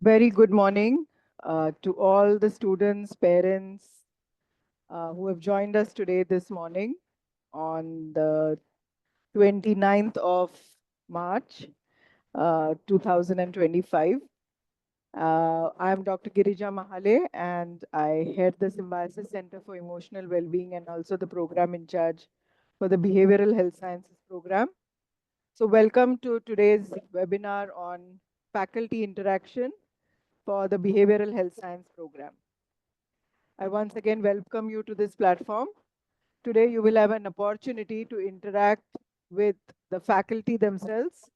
Very good morning to all the students, parents who have joined us today this morning on the 29th of March 2025. I'm Dr. Girija Mahale and I head the Symbiosis Center for Emotional Wellbeing and also the program in charge for the Behavioral Health Sciences program. So welcome to today's webinar on faculty interaction for the Behavioral Health Science program. I once again welcome you to this platform. Today, you will have an opportunity to interact with the faculty themselves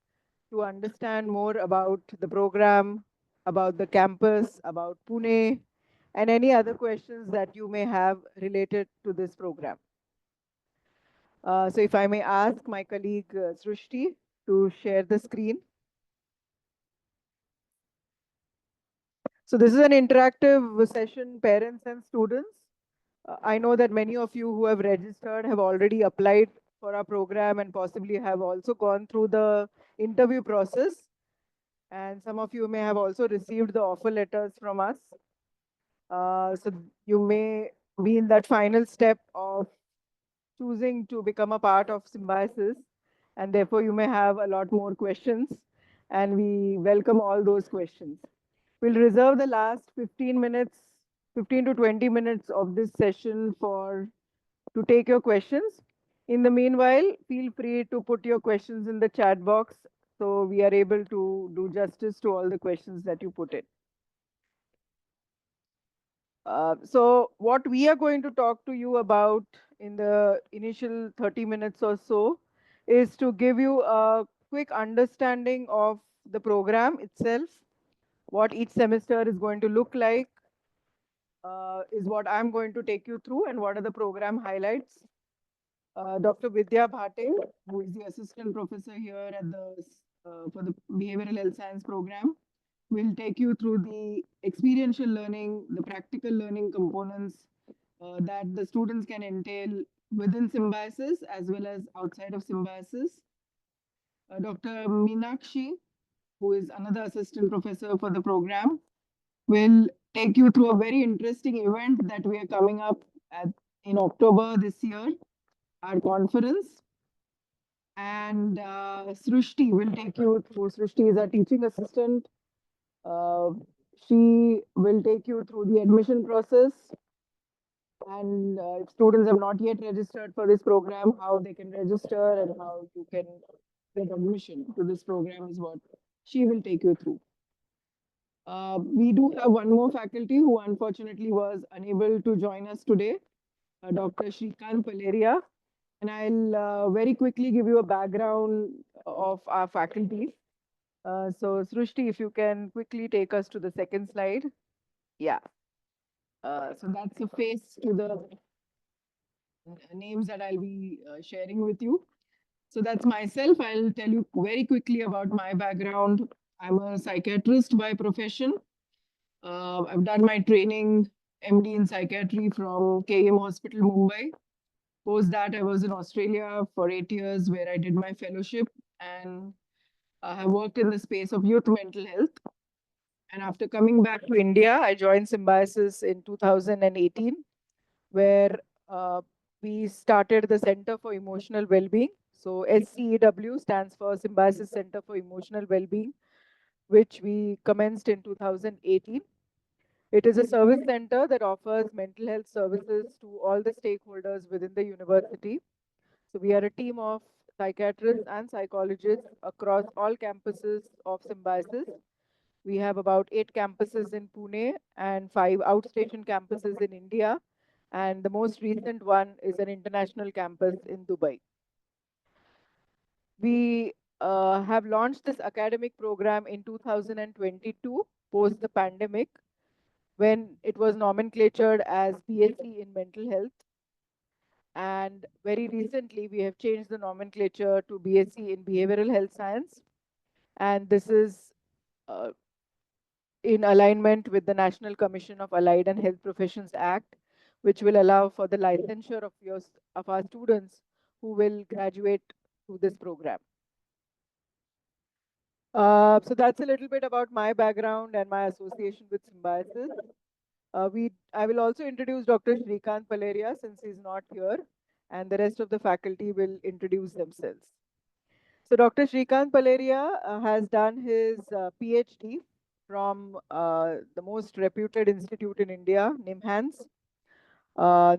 to understand more about the program, about the campus, about Pune, and any other questions that you may have related to this program. So if I may ask my colleague Srushti to share the screen. So this is an interactive session, parents and students. I know that many of you who have registered have already applied for our program and possibly have also gone through the interview process. And some of you may have also received the offer letters from us. So you may be in that final step of choosing to become a part of Symbiosis. And therefore, you may have a lot more questions. And we welcome all those questions. We'll reserve the last 15 minutes, 15 to 20 minutes of this session to take your questions. In the meanwhile, feel free to put your questions in the chat box so we are able to do justice to all the questions that you put in. So what we are going to talk to you about in the initial 30 minutes or so is to give you a quick understanding of the program itself, what each semester is going to look like, is what I'm going to take you through and what are the program highlights. Dr. Vidya Bhate, who is the assistant professor here at for the Behavioral Health Science program, will take you through the experiential learning, the practical learning components that the students can entail within Symbiosis as well as outside of Symbiosis. Dr. Meenakshi, who is another assistant professor for the program, will take you through a very interesting event that we are coming up in October this year, our conference. And Srushti will take you through. Srushti is our teaching assistant. Uh, she will take you through the admission process. And if students have not yet registered for this program, how they can register and how you can get admission to this program is what she will take you through. We do have one more faculty who unfortunately was unable to join us today, Dr. Shrikant Paleria. And I'll very quickly give you a background of our faculty. So Srushti, if you can quickly take us to the second slide. Yeah. So that's a face to the names that I'll be sharing with you. So that's myself. I'll tell you very quickly about my background. I'm a psychiatrist by profession. I've done my training MD in psychiatry from KM Hospital, Mumbai. Post that, I was in Australia for 8 years where I did my fellowship and I have worked in the space of youth mental health. And after coming back to India, I joined Symbiosis in 2018, where uh, we started the Center for Emotional Wellbeing. So SCEW stands for Symbiosis Center for Emotional Wellbeing, which we commenced in 2018. It is a service center that offers mental health services to all the stakeholders within the university. So we are a team of psychiatrists and psychologists across all campuses of Symbiosis. We have about 8 campuses in Pune and 5 outstation campuses in India. And the most recent one is an international campus in Dubai. We have launched this academic program in 2022, post the pandemic, when it was nomenclatured as BSc in Mental Health. And very recently, we have changed the nomenclature to BSc in Behavioral Health Science. And this is uh, in alignment with the National Commission of Allied and Health Professions Act, which will allow for the licensure of our students who will graduate through this program. So that's a little bit about my background and my association with Symbiosis. I will also introduce Dr. Shrikant Paleria since he's not here, and the rest of the faculty will introduce themselves. So Dr. Shrikant Paleria has done his PhD from the most reputed institute in India, NIMHANS,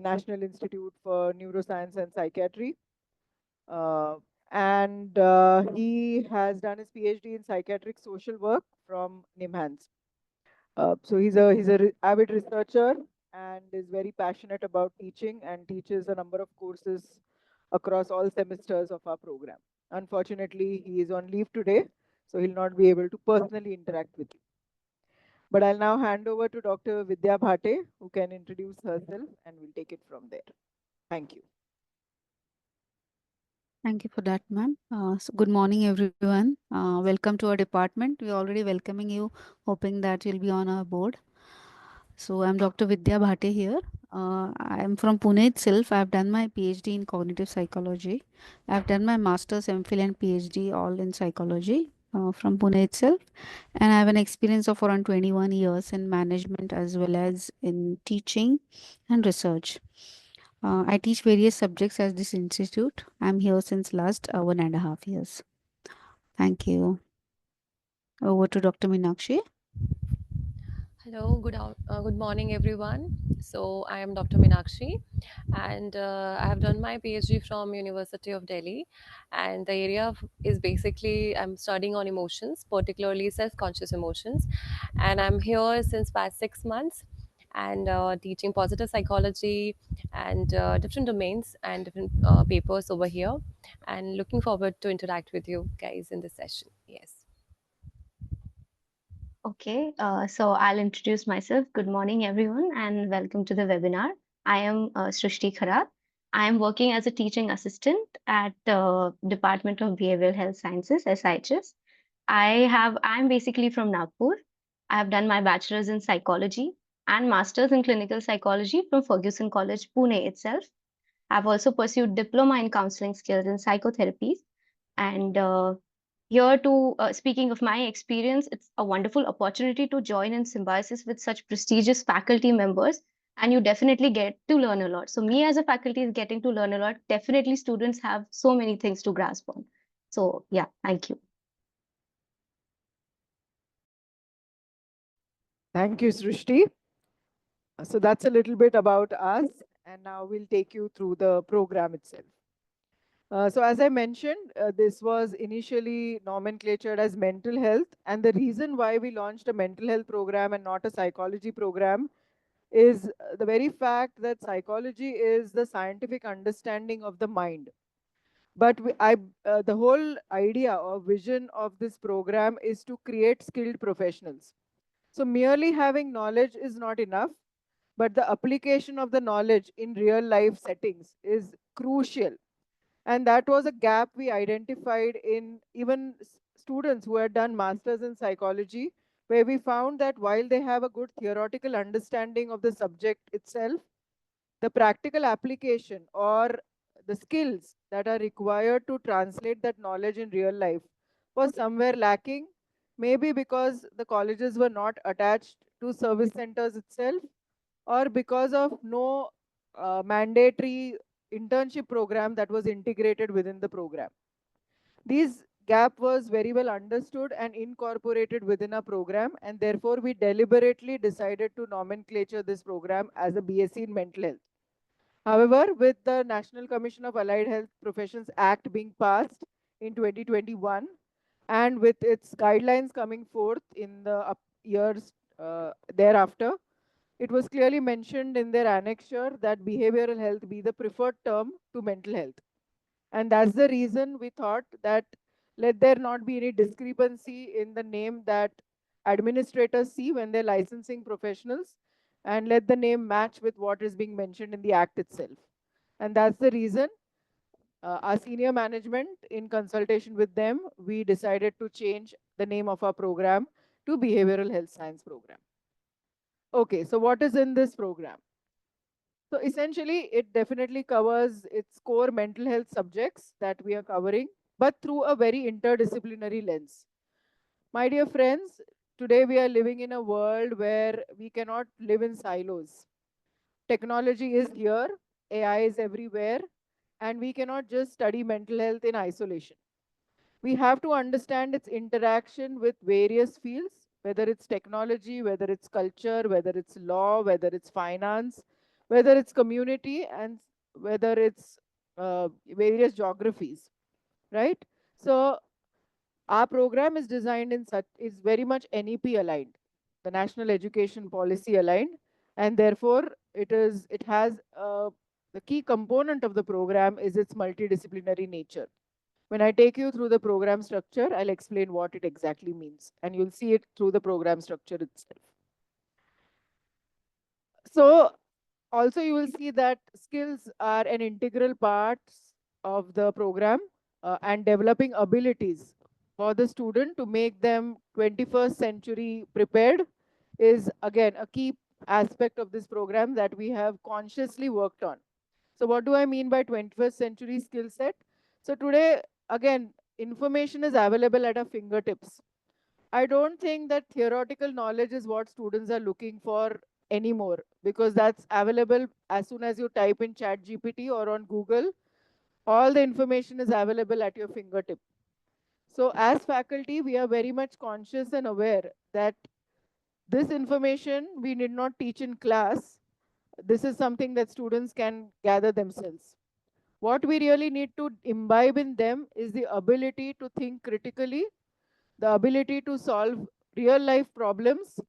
National Institute for Neuroscience and Psychiatry. Uh, and he has done his PhD in psychiatric social work from NIMHANS. So he's a avid researcher and is very passionate about teaching and teaches a number of courses across all semesters of our program. Unfortunately, he is on leave today, so he'll not be able to personally interact with you. But I'll now hand over to Dr. Vidya Bhate, who can introduce herself, and we'll take it from there. Thank you. Thank you for that, ma'am. Good morning, everyone. Welcome to our department. We're already welcoming you, hoping that you'll be on our board. So, I'm Dr. Vidya Bhate here. I'm from Pune itself. I've done my PhD in cognitive psychology. I've done my master's, MPhil, and PhD all in psychology from Pune itself. And I have an experience of around 21 years in management as well as in teaching and research. I teach various subjects at this institute. I'm here since last 1.5 years. Thank you. Over to Dr. Minakshi. Hello, good morning, everyone. So I am Dr. Minakshi, and I have done my PhD from University of Delhi, and the is basically I'm studying on emotions, particularly self-conscious emotions, and I'm here since past 6 months, and teaching positive psychology and different domains and different papers over here, and looking forward to interact with you guys in this session. Yes. Okay, so I'll introduce myself. Good morning, everyone, and welcome to the webinar. I am Srishti Kharat. I am working as a teaching assistant at the Department of Behavioral Health Sciences, SIHS. I'm basically from Nagpur. I have done my bachelor's in psychology and master's in clinical psychology from Fergusson College, Pune itself. I've also pursued diploma in counseling skills and psychotherapies and here to speaking of my experience, it's a wonderful opportunity to join in symbiosis with such prestigious faculty members, and you definitely get to learn a lot. So, me as a faculty is getting to learn a lot. Definitely, students have so many things to grasp on. So, yeah, thank you. Thank you, Srishti. So that's a little bit about us, and now we'll take you through the program itself. So as I mentioned, this was initially nomenclatured as mental health, and the reason why we launched a mental health program and not a psychology program is the very fact that psychology is the scientific understanding of the mind. But the whole idea or vision of this program is to create skilled professionals. So merely having knowledge is not enough, but the application of the knowledge in real life settings is crucial. And that was a gap we identified in even students who had done masters in psychology, where we found that while they have a good theoretical understanding of the subject itself, the practical application or the skills that are required to translate that knowledge in real life was somewhere lacking, maybe because the colleges were not attached to service centers itself, or because of no mandatory internship program that was integrated within the program. These gap was very well understood and incorporated within our program, and therefore we deliberately decided to nomenclature this program as a BSc in mental health. However, with the National Commission of Allied Health Professions Act being passed in 2021, and with its guidelines coming forth in the years thereafter, it was clearly mentioned in their annexure that behavioral health be the preferred term to mental health. And that's the reason we thought that let there not be any discrepancy in the name that administrators see when they're licensing professionals, and let the name match with what is being mentioned in the act itself. And that's the reason our senior management, in consultation with them, we decided to change the name of our program to Behavioral Health Science Program. Okay, so what is in this program? So essentially, it definitely covers its core mental health subjects that we are covering, but through a very interdisciplinary lens. My dear friends, today we are living in a world where we cannot live in silos. Technology is here, AI is everywhere, and we cannot just study mental health in isolation. We have to understand its interaction with various fields, whether it's technology, whether it's culture, whether it's law, whether it's finance, whether it's community, and whether it's various geographies, right? So our program is designed in such is very much NEP aligned, the National Education Policy aligned, and therefore it has the key component of the program is its multidisciplinary nature. When I take you through the program structure, I'll explain what it exactly means, and you'll see it through the program structure itself. So also you will see that skills are an integral part of the program, and developing abilities for the student to make them 21st century prepared is again a key aspect of this program that we have consciously worked on. So what do I mean by 21st century skill set? So today, again, information is available at our fingertips. I don't think that theoretical knowledge is what students are looking for anymore, because that's available as soon as you type in chat GPT or on Google. All the information is available at your fingertip. So as faculty, we are very much conscious and aware that this information we need not teach in class. This is something that students can gather themselves. What we really need to imbibe in them is the ability to think critically, the ability to solve real life problems,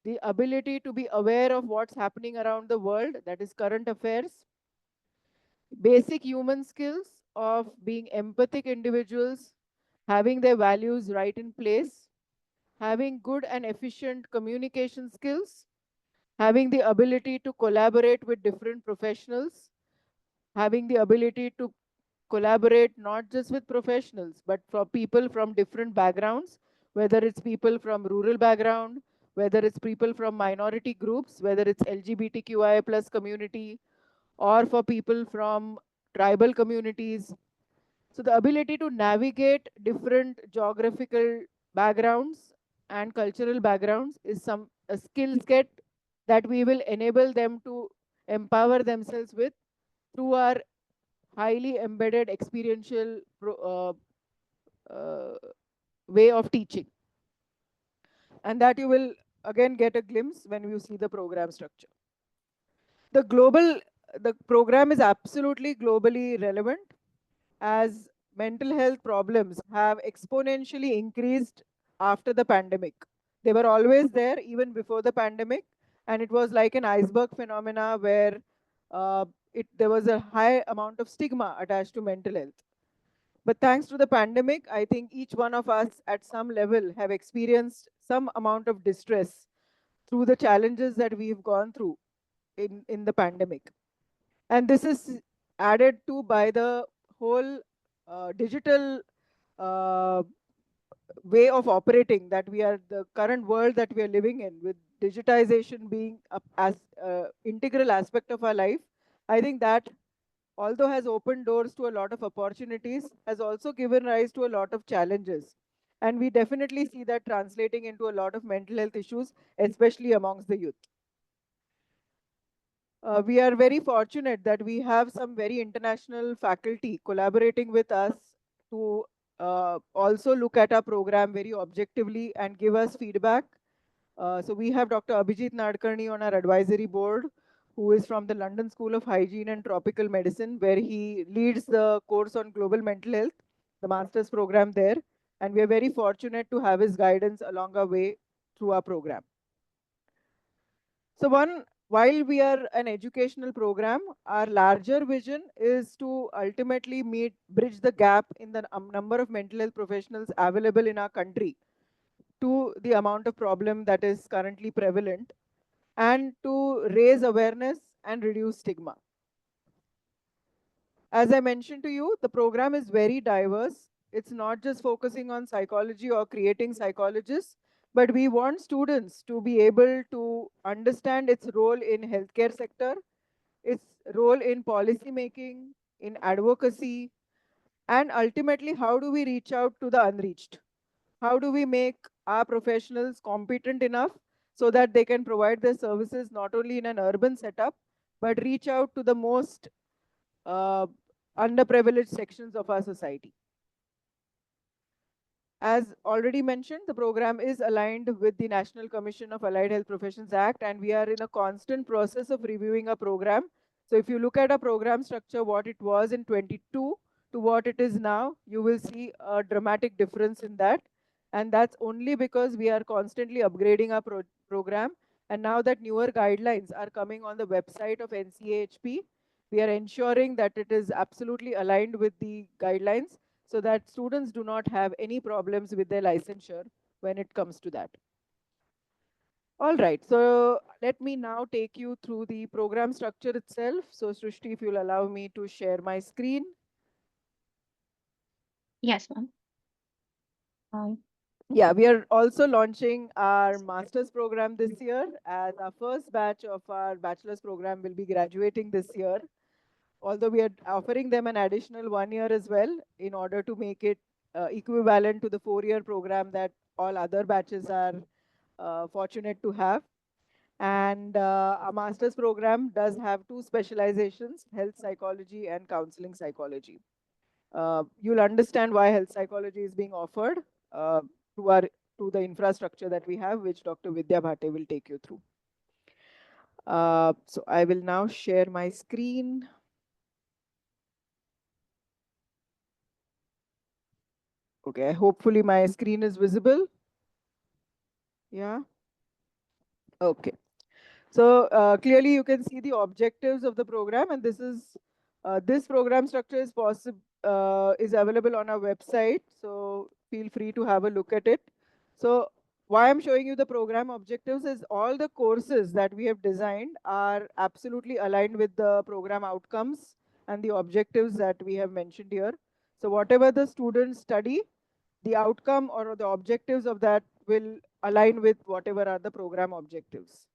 the ability to be aware of what's happening around the world, that is current affairs, basic human skills of being empathic individuals, having their values right in place, having good and efficient communication skills, having the ability to collaborate with different professionals, having the ability to collaborate not just with professionals, but for people from different backgrounds, whether it's people from rural background, whether it's people from minority groups, whether it's LGBTQIA plus community, or for people from tribal communities. So the ability to navigate different geographical backgrounds and cultural backgrounds is some a skill set that we will enable them to empower themselves with through our highly embedded experiential uh, way of teaching. And that you will again get a glimpse when you see the program structure. The global, the program is absolutely globally relevant, as mental health problems have exponentially increased after the pandemic. They were always there even before the pandemic, and it was like an iceberg phenomena where there was a high amount of stigma attached to mental health. But thanks to the pandemic, I think each one of us at some level have experienced some amount of distress through the challenges that we've gone through in the pandemic. And this is added to by the whole digital uh, way of operating that we are, the current world that we are living in, with digitization being as integral aspect of our life. I think that although has opened doors to a lot of opportunities, has also given rise to a lot of challenges. And we definitely see that translating into a lot of mental health issues, especially amongst the youth. We are very fortunate that we have some very international faculty collaborating with us to also look at our program very objectively and give us feedback. So we have Dr. Abhijit Nadkarni on our advisory board, who is from the London School of Hygiene and Tropical Medicine, where he leads the course on global mental health, the master's program there. And we are very fortunate to have his guidance along our way through our program. So while we are an educational program, our larger vision is to ultimately bridge the gap in the number of mental health professionals available in our country to the amount of problem that is currently prevalent, and to raise awareness and reduce stigma. As I mentioned to you, the program is very diverse. It's not just focusing on psychology or creating psychologists, but we want students to be able to understand its role in healthcare sector, its role in policy making, in advocacy, and ultimately how do we reach out to the unreached. How do we make our professionals competent enough so that they can provide their services not only in an urban setup, but reach out to the most uh, underprivileged sections of our society? As already mentioned, the program is aligned with the National Commission of Allied Health Professions Act, and we are in a constant process of reviewing our program. So if you look at our program structure, what it was in 22 to what it is now, you will see a dramatic difference in that. And that's only because we are constantly upgrading our program. And now that newer guidelines are coming on the website of NCAHP, we are ensuring that it is absolutely aligned with the guidelines so that students do not have any problems with their licensure when it comes to that. All right, so let me now take you through the program structure itself. So Srishti, if you'll allow me to share my screen. Yes, ma'am. Um, Yeah, we are also launching our master's program this year, as our first batch of our bachelor's program will be graduating this year. Although we are offering them an additional 1 year as well in order to make it equivalent to the 4 year program that all other batches are fortunate to have. And our master's program does have two specializations, health psychology and counseling psychology. You'll understand why health psychology is being offered uh, to, our, to the infrastructure that we have, which Dr. Vidya Bhate will take you through. So I will now share my screen. Okay, hopefully my screen is visible. Yeah. Okay. So clearly you can see the objectives of the program, and this program structure is possible is available on our website. So feel free to have a look at it. So why I'm showing you the program objectives is all the courses that we have designed are absolutely aligned with the program outcomes and the objectives that we have mentioned here. So whatever the students study, the outcome or the objectives of that will align with whatever are the program objectives,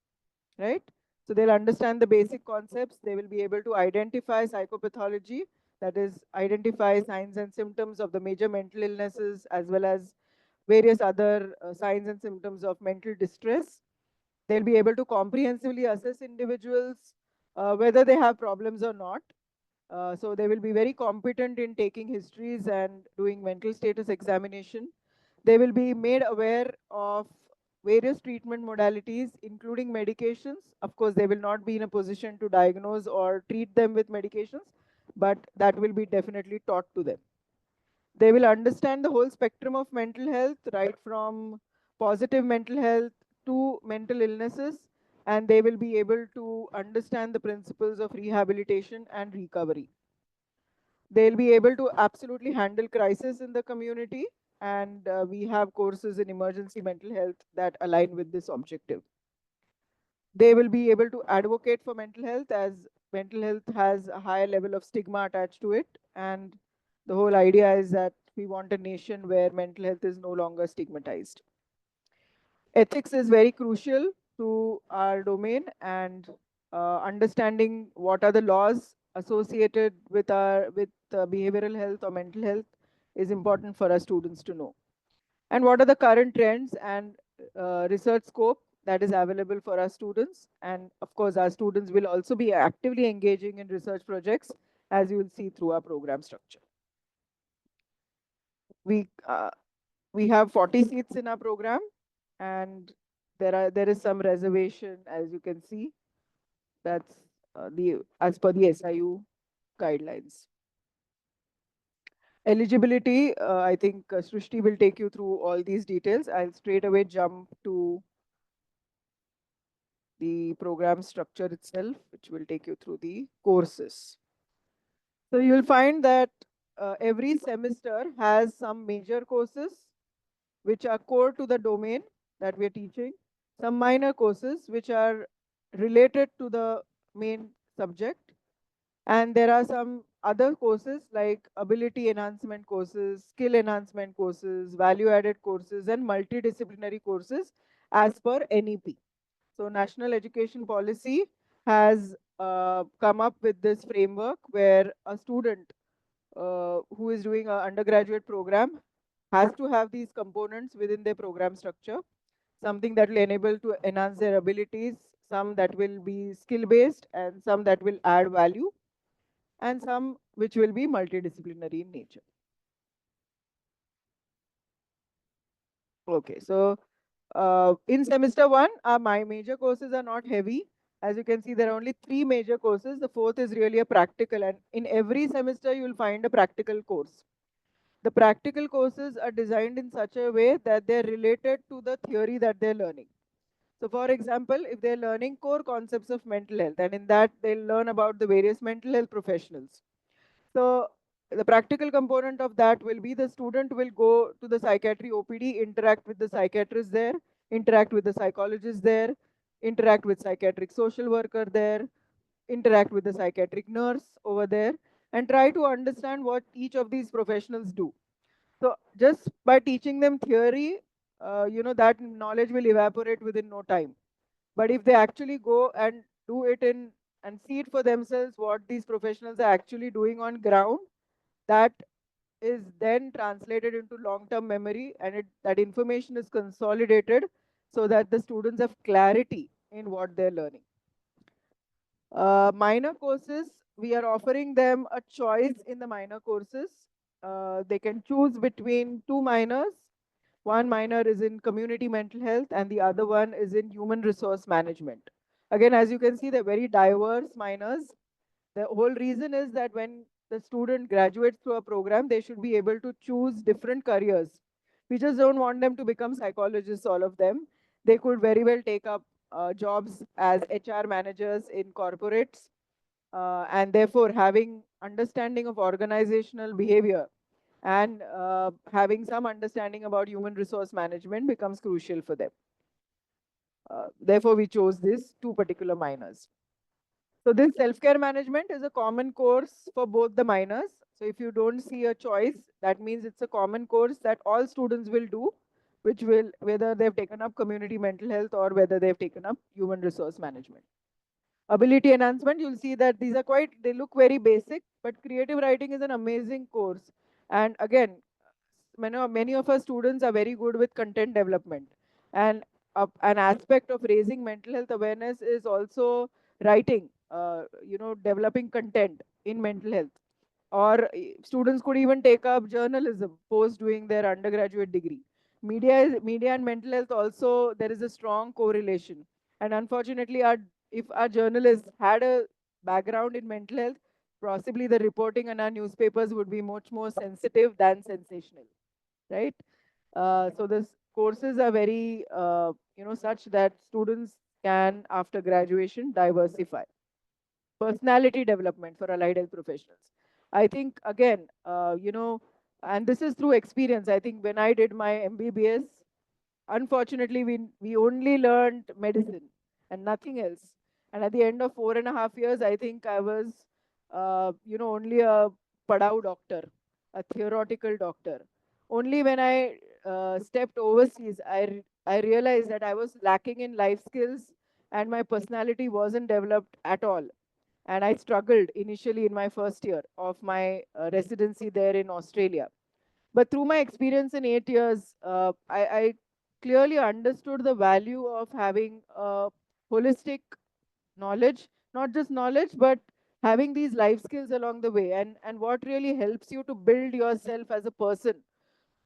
right? So they'll understand the basic concepts. They will be able to identify psychopathology, that is, identify signs and symptoms of the major mental illnesses as well as various other signs and symptoms of mental distress. They'll be able to comprehensively assess individuals whether they have problems or not. So they will be very competent in taking histories and doing mental status examination. They will be made aware of various treatment modalities, including medications. Of course, they will not be in a position to diagnose or treat them with medications, but that will be definitely taught to them. They will understand the whole spectrum of mental health, right from positive mental health to mental illnesses, and they will be able to understand the principles of rehabilitation and recovery. They'll be able to absolutely handle crisis in the community, and we have courses in emergency mental health that align with this objective. They will be able to advocate for mental health, as mental health has a higher level of stigma attached to it, and the whole idea is that we want a nation where mental health is no longer stigmatized. Ethics is very crucial to our domain, and understanding what are the laws associated with behavioral health or mental health is important for our students to know. And what are the current trends and research scope that is available for our students. And of course, our students will also be actively engaging in research projects, as you will see through our program structure. We we have 40 seats in our program, and there is some reservation, as you can see. That's the as per the SIU guidelines. Eligibility, I think Srishti will take you through all these details. I'll straight away jump to the program structure itself, which will take you through the courses. So you'll find that every semester has some major courses which are core to the domain that we're teaching, some minor courses which are related to the main subject, and there are some other courses like ability enhancement courses, skill enhancement courses, value added courses, and multidisciplinary courses as per NEP. So National Education Policy has come up with this framework where a student who is doing an undergraduate program has to have these components within their program structure, something that will enable to enhance their abilities, some that will be skill based, and some that will add value, and some which will be multidisciplinary in nature. Okay, so in semester one, my major courses are not heavy. As you can see, there are only three major courses. The fourth is really a practical, and in every semester, you will find a practical course. The practical courses are designed in such a way that they're related to the theory that they're learning. So, for example, if they're learning core concepts of mental health, and in that they'll learn about the various mental health professionals. So, the practical component of that will be the student will go to the psychiatry OPD, interact with the psychiatrist there, interact with the psychologist there, interact with psychiatric social worker there, interact with the psychiatric nurse over there, and try to understand what each of these professionals do. So just by teaching them theory, that knowledge will evaporate within no time. But if they actually go and do it in and see it for themselves, what these professionals are actually doing on ground, that is then translated into long-term memory, and that information is consolidated so that the students have clarity in what they're learning. Minor courses, we are offering them a choice in the minor courses. They can choose between two minors. One minor is in community mental health, and the other one is in human resource management. Again, as you can see, they're very diverse minors. The whole reason is that when the student graduates through a program, they should be able to choose different careers. We just don't want them to become psychologists, all of them. They could very well take up jobs as HR managers in corporates, and therefore having understanding of organizational behavior and having some understanding about human resource management becomes crucial for them. Therefore, we chose these two particular minors. So this self-care management is a common course for both the minors. So if you don't see a choice, that means it's a common course that all students will do, which will, whether they've taken up community mental health or whether they've taken up human resource management. Ability enhancement, you'll see that these are quite, they look very basic, but creative writing is an amazing course. And again, many of our students are very good with content development. And an aspect of raising mental health awareness is also writing, developing content in mental health. Or students could even take up journalism post doing their undergraduate degree. Media and mental health also, there is a strong correlation. And unfortunately, if our journalists had a background in mental health, possibly the reporting in our newspapers would be much more sensitive than sensational, right? So this courses are very, such that students can, after graduation, diversify. Personality development for allied health professionals. I think, again, and this is through experience. I think when I did my MBBS, unfortunately, we only learned medicine and nothing else. And at the end of 4.5 years, I think I was, only a padau doctor, a theoretical doctor. Only when I stepped overseas, I realized that I was lacking in life skills and my personality wasn't developed at all. And I struggled initially in my first year of my residency there in Australia. But through my experience in 8 years, I clearly understood the value of having holistic knowledge, not just knowledge, but having these life skills along the way. And what really helps you to build yourself as a person,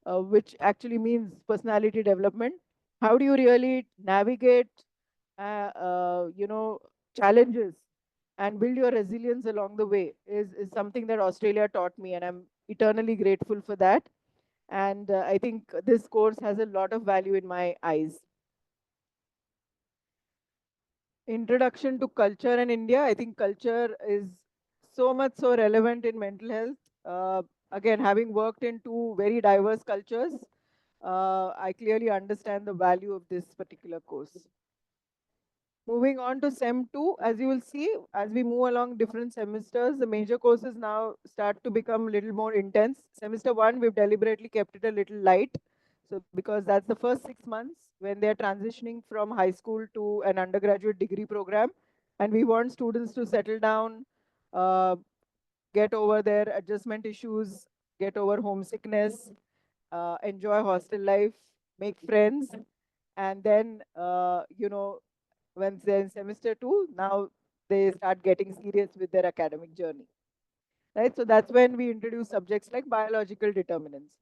which actually means personality development. How do you really navigate, challenges and build your resilience along the way is something that Australia taught me, and I'm eternally grateful for that. And I think this course has a lot of value in my eyes. Introduction to culture in India. I think culture is so much so relevant in mental health. Again, having worked in two very diverse cultures, I clearly understand the value of this particular course. Moving on to SEM 2, as you will see, as we move along different semesters, the major courses now start to become a little more intense. Semester 1, we've deliberately kept it a little light. So, because that's the first 6 months when they're transitioning from high school to an undergraduate degree program. And we want students to settle down, uh, get over their adjustment issues, get over homesickness, enjoy hostel life, make friends, and then, when they're in semester two, now they start getting serious with their academic journey, right? So that's when we introduce subjects like biological determinants.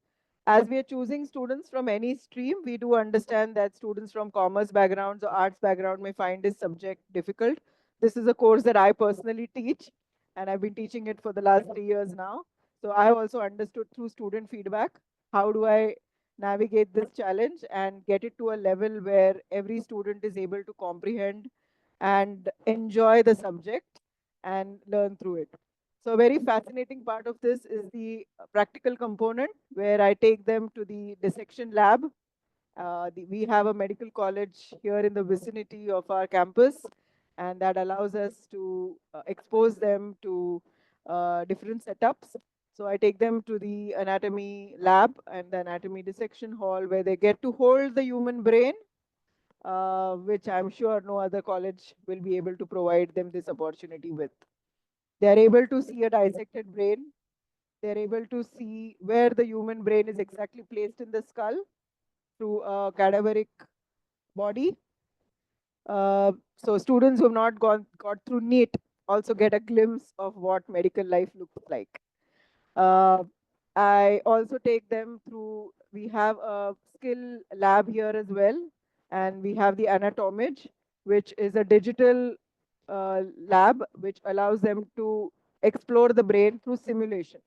As we are choosing students from any stream, we do understand that students from commerce backgrounds or arts background may find this subject difficult. This is a course that I personally teach, and I've been teaching it for the last 3 years now. So I also understood through student feedback, how do I navigate this challenge and get it to a level where every student is able to comprehend and enjoy the subject and learn through it. So a very fascinating part of this is the practical component, where I take them to the dissection lab. We have a medical college here in the vicinity of our campus, and that allows us to expose them to different setups. So I take them to the anatomy lab and the anatomy dissection hall, where they get to hold the human brain, which I'm sure no other college will be able to provide them this opportunity with. They are able to see a dissected brain. They're able to see where the human brain is exactly placed in the skull through a cadaveric body. So students who have not got through NEET also get a glimpse of what medical life looks like. Uh, I also take them through, we have a skill lab here as well, and we have the anatomage, which is a digital lab which allows them to explore the brain through simulation.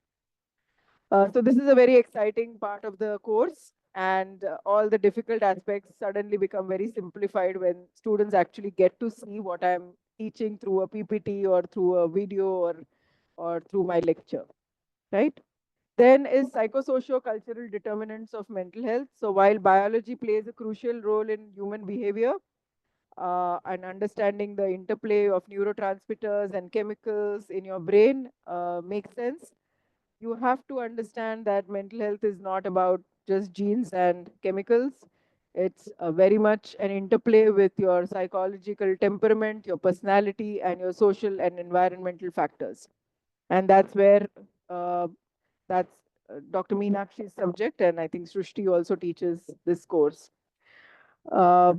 So this is a very exciting part of the course, and all the difficult aspects suddenly become very simplified when students actually get to see what I'm teaching through a PPT or through a video, or through my lecture, right? Then is psychosocial-cultural determinants of mental health. So while biology plays a crucial role in human behavior, and understanding the interplay of neurotransmitters and chemicals in your brain makes sense, you have to understand that mental health is not about just genes and chemicals. It's very much an interplay with your psychological temperament, your personality, and your social and environmental factors. And that's where that's Dr. Meenakshi's subject, and I think Srushti also teaches this course. Uh,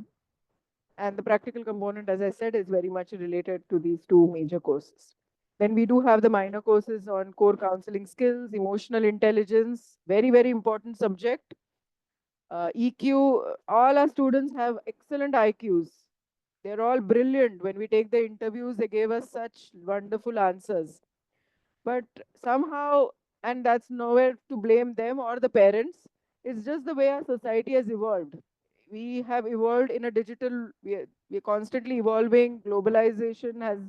and the practical component, as I said, is very much related to these two major courses. Then we do have the minor courses on core counseling skills, emotional intelligence, very, very important subject. EQ, all our students have excellent IQs. They're all brilliant. When we take the interviews, they gave us such wonderful answers. But somehow, and that's nowhere to blame them or the parents, it's just the way our society has evolved. We have evolved in a digital, we're constantly evolving. Globalization has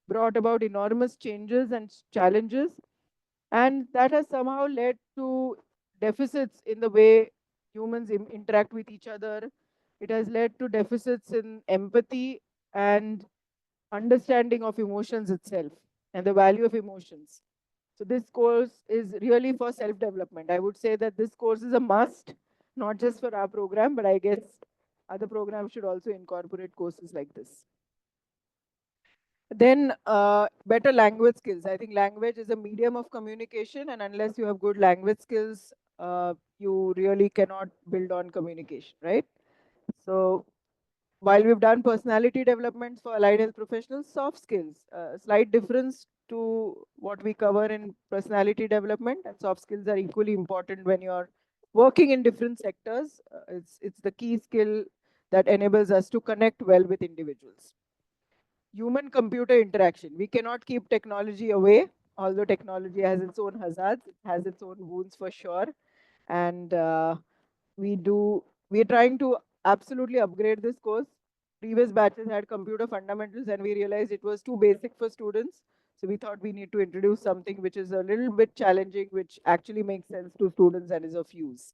brought about enormous changes and challenges, and that has somehow led to deficits in the way humans interact with each other. It has led to deficits in empathy and understanding of emotions itself and the value of emotions. So this course is really for self-development. I would say that this course is a must, not just for our program, but I guess other programs should also incorporate courses like this. Then better language skills. I think language is a medium of communication, and unless you have good language skills, you really cannot build on communication, right? So while we've done personality developments for allied health professionals, soft skills, slight difference to what we cover in personality development, and soft skills are equally important when you're working in different sectors. It's the key skill that enables us to connect well with individuals. Human computer interaction. We cannot keep technology away, although technology has its own hazards, it has its own wounds for sure. And we're trying to absolutely upgrade this course. Previous batches had computer fundamentals, and we realized it was too basic for students. So we thought we need to introduce something which is a little bit challenging, which actually makes sense to students and is of use.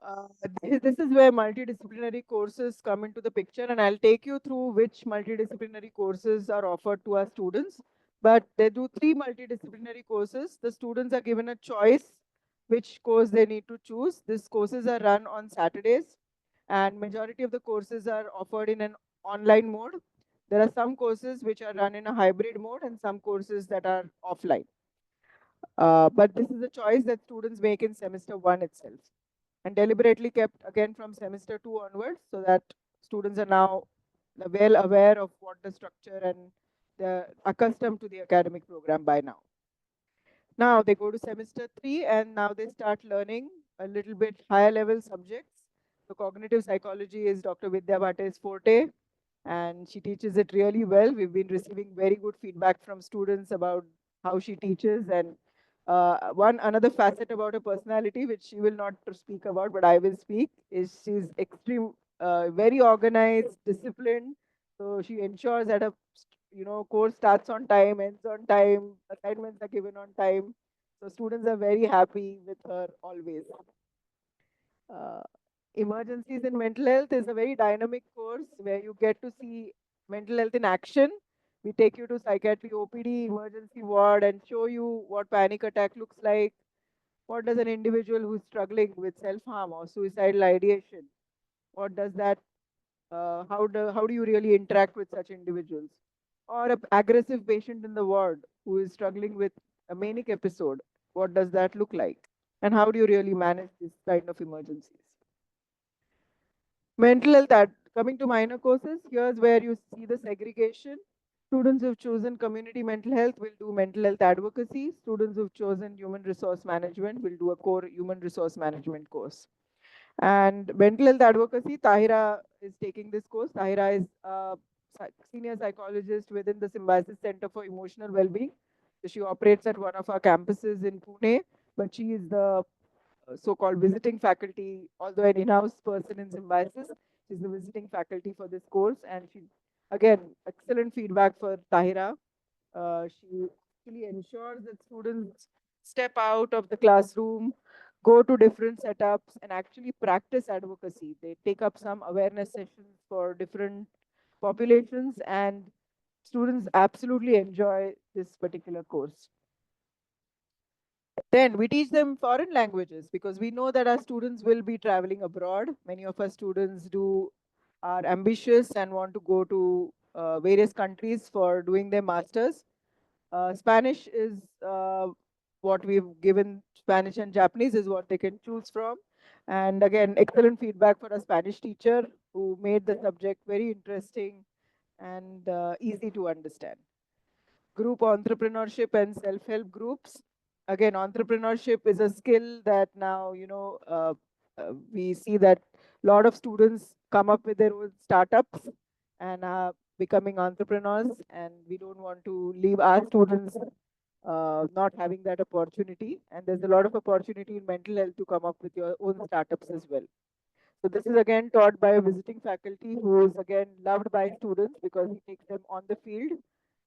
Uh, this is where multidisciplinary courses come into the picture, and I'll take you through which multidisciplinary courses are offered to our students. But they do 3 multidisciplinary courses. The students are given a choice which course they need to choose. These courses are run on Saturdays, and majority of the courses are offered in an online mode. There are some courses which are run in a hybrid mode, and some courses that are offline. But this is a choice that students make in semester one itself and deliberately kept again from semester two onwards so that students are now well aware of what the structure and they're accustomed to the academic program by now. Now they go to semester three and now they start learning a little bit higher level subjects. So cognitive psychology is Dr. Vidya Bhatte's forte and she teaches it really well. We've been receiving very good feedback from students about how she teaches and one another facet about her personality, which she will not speak about, but I will speak, is she's very organized, disciplined. So she ensures that a course starts on time, ends on time, assignments are given on time. So students are very happy with her always. Uh, Emergencies in mental health is a very dynamic course where you get to see mental health in action. We take you to psychiatry OPD, emergency ward, and show you what panic attack looks like. What does an individual who's struggling with self-harm or suicidal ideation, what does that, how do you really interact with such individuals? Or an aggressive patient in the ward who is struggling with a manic episode, what does that look like? And how do you really manage this kind of emergencies? Mental health, coming to minor courses, here's where you see the segregation. Students who've chosen community mental health will do mental health advocacy. Students who've chosen human resource management will do a core human resource management course. And mental health advocacy, Tahira is taking this course. Tahira is a senior psychologist within the Symbiosis Center for Emotional Wellbeing. So she operates at one of our campuses in Pune, but she is the so-called visiting faculty, although an in-house person in Symbiosis. She's the visiting faculty for this course, and she, again, excellent feedback for Tahira. She actually ensures that students step out of the classroom, go to different setups, and actually practice advocacy. They take up some awareness sessions for different populations, and students absolutely enjoy this particular course. Then we teach them foreign languages because we know that our students will be traveling abroad. Many of our students are ambitious and want to go to various countries for doing their masters. Spanish is what we've given. Spanish and Japanese is what they can choose from. And again, excellent feedback for a Spanish teacher who made the subject very interesting and easy to understand. Group entrepreneurship and self-help groups. Again, entrepreneurship is a skill that now, we see that a lot of students come up with their own startups and are becoming entrepreneurs, and we don't want to leave our students not having that opportunity. And there's a lot of opportunity in mental health to come up with your own startups as well. So this is again taught by a visiting faculty who is again loved by students because he takes them on the field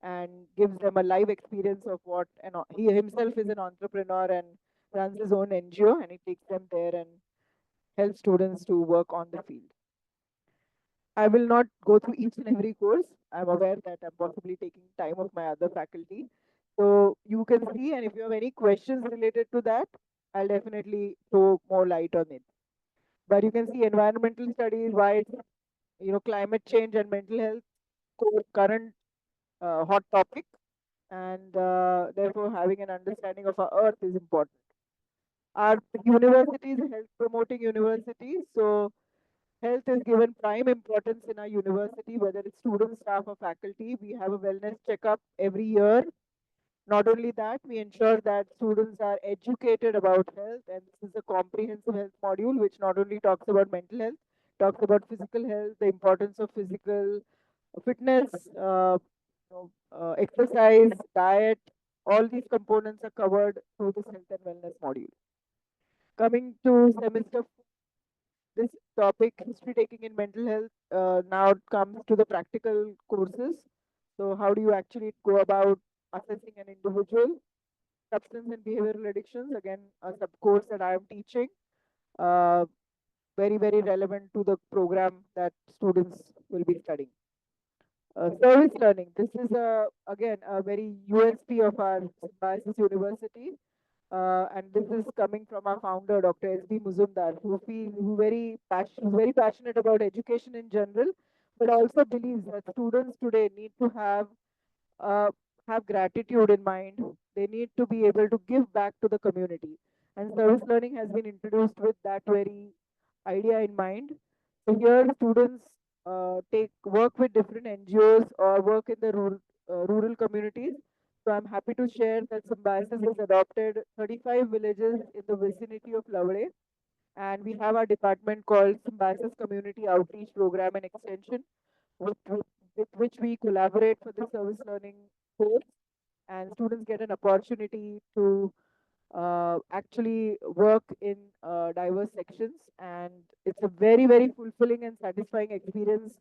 and gives them a live experience of what, and he himself is an entrepreneur and runs his own NGO, and he takes them there and helps students to work on the field. I will not go through each and every course. I'm aware that I'm possibly taking time of my other faculty. So you can see, and if you have any questions related to that, I'll definitely throw more light on it. But you can see environmental studies, why it's, climate change and mental health, current hot topic, and therefore having an understanding of our Earth is important. Our universities, health promoting universities, so health is given prime importance in our university, whether it's students, staff, or faculty. We have a wellness checkup every year. Not only that, we ensure that students are educated about health, and this is a comprehensive health module which not only talks about mental health, talks about physical health, the importance of physical fitness, exercise, diet. All these components are covered through this health and wellness module. Coming to semester, this topic, history taking in mental health, now comes to the practical courses. So how do you actually go about assessing an individual? Substance and behavioral addictions, again, a sub course that I am teaching, uh, very, very relevant to the program that students will be studying. Service learning, this is again a very USP of our Symbiosis University. And this is coming from our founder, Dr. S.B. Muzumdar, who's very passionate about education in general, but also believes that students today need to have a have gratitude in mind. They need to be able to give back to the community. And service learning has been introduced with that very idea in mind. So here students take work with different NGOs or work in the rural communities. So I'm happy to share that Symbiosis has adopted 35 villages in the vicinity of Lavade, and we have our department called Symbiosis Community Outreach Program and Extension, with which we collaborate for the service learning course, and students get an opportunity to actually work in diverse sections, and it's a very, very fulfilling and satisfying experience.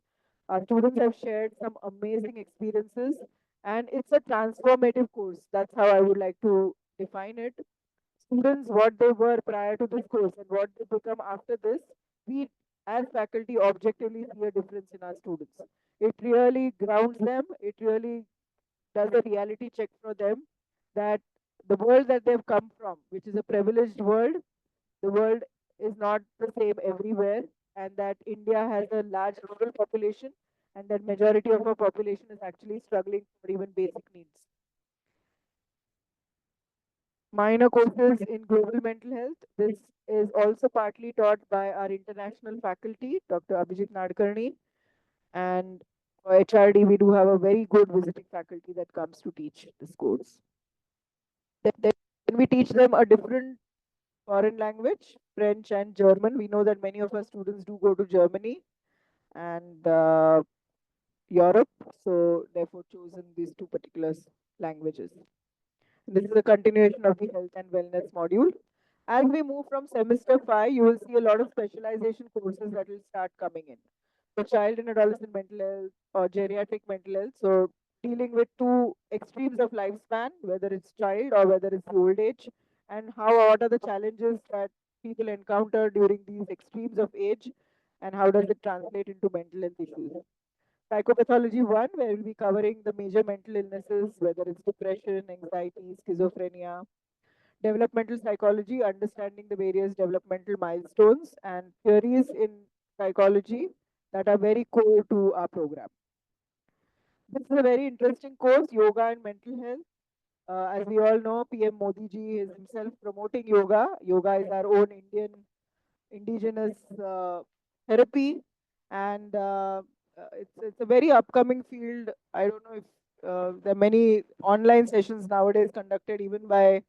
Our students have shared some amazing experiences, and it's a transformative course. That's how I would like to define it. Students, what they were prior to this course and what they become after this, we as faculty objectively see a difference in our students. It really grounds them, it really does a reality check for them that the world that they've come from, which is a privileged world, the world is not the same everywhere, and that India has a large rural population, and that majority of our population is actually struggling for even basic needs. Minor courses in global mental health. This is also partly taught by our international faculty, Dr. Abhijit Nadkarni, and for HRD, we do have a very good visiting faculty that comes to teach this course. Then we teach them a different foreign language, French and German. We know that many of our students do go to Germany and Europe, so therefore chosen these two particular languages. This is a continuation of the health and wellness module. As we move from semester 5, you will see a lot of specialization courses that will start coming in. So child and adolescent mental health or geriatric mental health. So dealing with two extremes of lifespan, whether it's child or whether it's old age, and what are the challenges that people encounter during these extremes of age, and how does it translate into mental health issues. Psychopathology 1, where we'll be covering the major mental illnesses, whether it's depression, anxiety, schizophrenia. Developmental psychology, understanding the various developmental milestones and theories in psychology that are very core to our program. This is a very interesting course, Yoga and Mental Health. As we all know, PM Modi ji is himself promoting yoga. Yoga is our own indigenous therapy, and it's a very upcoming field. I don't know if there are many online sessions nowadays conducted even by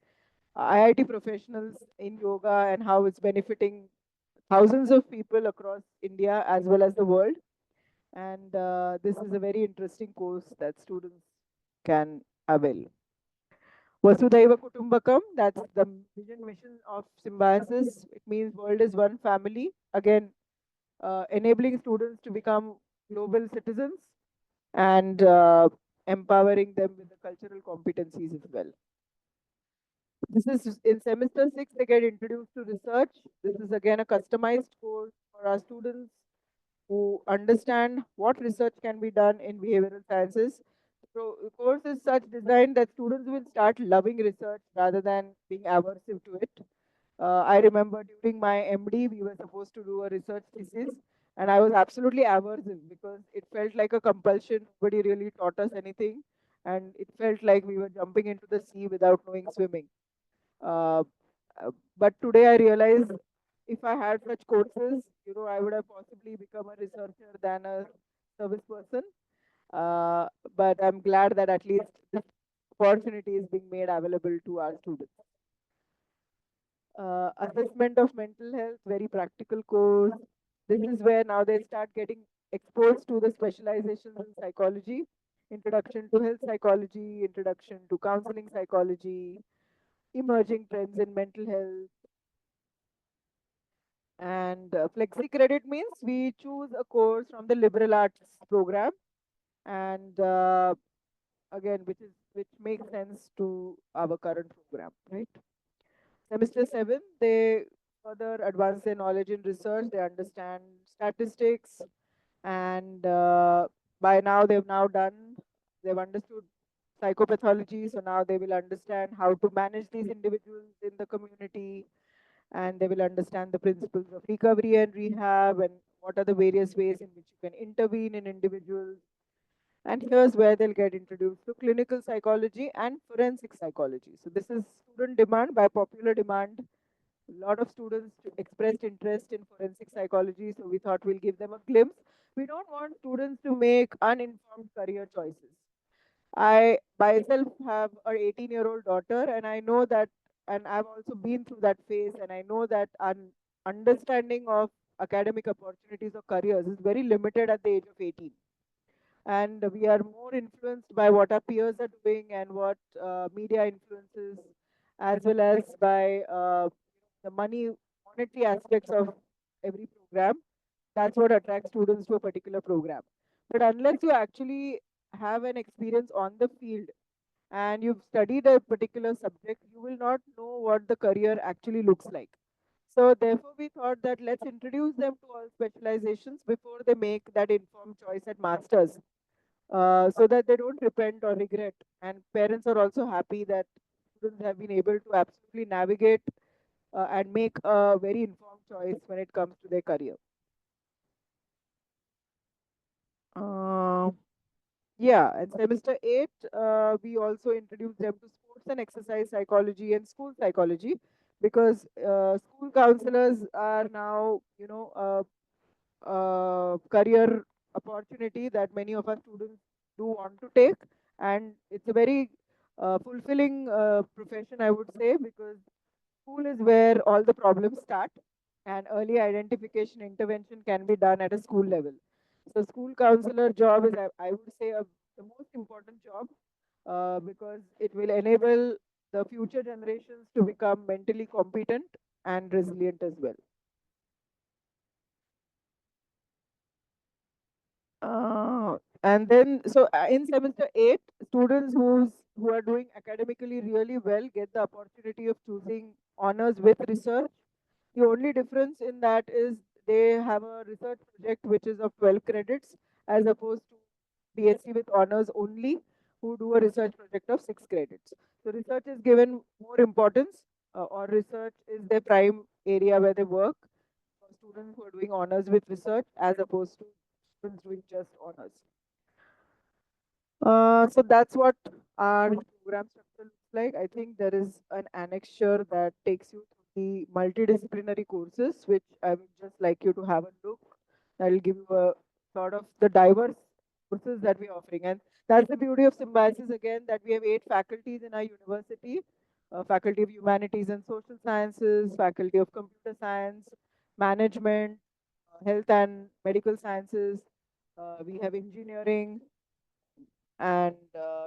IIT professionals in yoga, and how it's benefiting thousands of people across India as well as the world. And this is a very interesting course that students can avail. Vasudhaiva Kutumbakam, that's the vision mission of Symbiosis. It means world is one family. Again, enabling students to become global citizens and empowering them with the cultural competencies as well. This is in semester 6, they get introduced to research. This is again a customized course for our students who understand what research can be done in behavioral sciences. So the course is such designed that students will start loving research rather than being aversive to it. I remember during my MD, we were supposed to do a research thesis, and I was absolutely aversive because it felt like a compulsion. Nobody really taught us anything, and it felt like we were jumping into the sea without knowing swimming. Uh, but today I realize if I had such courses, I would have possibly become a researcher than a service person. Uh, but I'm glad that at least this opportunity is being made available to our students. Assessment of mental health, very practical course. This is where now they start getting exposed to the specializations in psychology, introduction to health psychology, introduction to counseling psychology, emerging trends in mental health. And flexi credit means we choose a course from the liberal arts program, and again, which makes sense to our current program, right? Semester 7, they further advance their knowledge in research. They understand statistics, and by now they've understood psychopathology. So now they will understand how to manage these individuals in the community, and they will understand the principles of recovery and rehab, and what are the various ways in which you can intervene in individuals. And here's where they'll get introduced to clinical psychology and forensic psychology. So this is student demand by popular demand. A lot of students expressed interest in forensic psychology, so we thought we'll give them a glimpse. We don't want students to make uninformed career choices. I myself have a 18-year-old daughter, and I know that, and I've also been through that phase, and I know that an understanding of academic opportunities or careers is very limited at the age of 18. And we are more influenced by what our peers are doing and what media influences, as well as by the monetary aspects of every program. That's what attracts students to a particular program. But unless you actually have an experience on the field and you've studied a particular subject, you will not know what the career actually looks like. So therefore, we thought that let's introduce them to all specializations before they make that informed choice at masters, so that they don't repent or regret. And parents are also happy that students have been able to absolutely navigate and make a very informed choice when it comes to their career. Uh, yeah, and semester 8, we also introduced them to sports and exercise psychology and school psychology, because school counselors are now, career opportunity that many of our students do want to take. And it's a very fulfilling profession, I would say, because school is where all the problems start, and early identification intervention can be done at a school level. So school counselor job is, I would say, the most important job, because it will enable the future generations to become mentally competent and resilient as well. And then, so in semester 8, students who are doing academically really well get the opportunity of choosing honors with research. The only difference in that is they have a research project which is of 12 credits, as opposed to BSc with honors only, who do a research project of 6 credits. So research is given more importance, or research is their prime area where they work, for students who are doing honors with research, as opposed to students doing just honors. So that's what our program structure looks like. I think there is an annexure that takes you through the multidisciplinary courses, which I would just like you to have a look. That will give you a sort of the diverse courses that we're offering. And that's the beauty of Symbiosis again, that we have 8 faculties in our university: Faculty of Humanities and Social Sciences, Faculty of Computer Science, Management, Health and Medical Sciences. We have engineering, and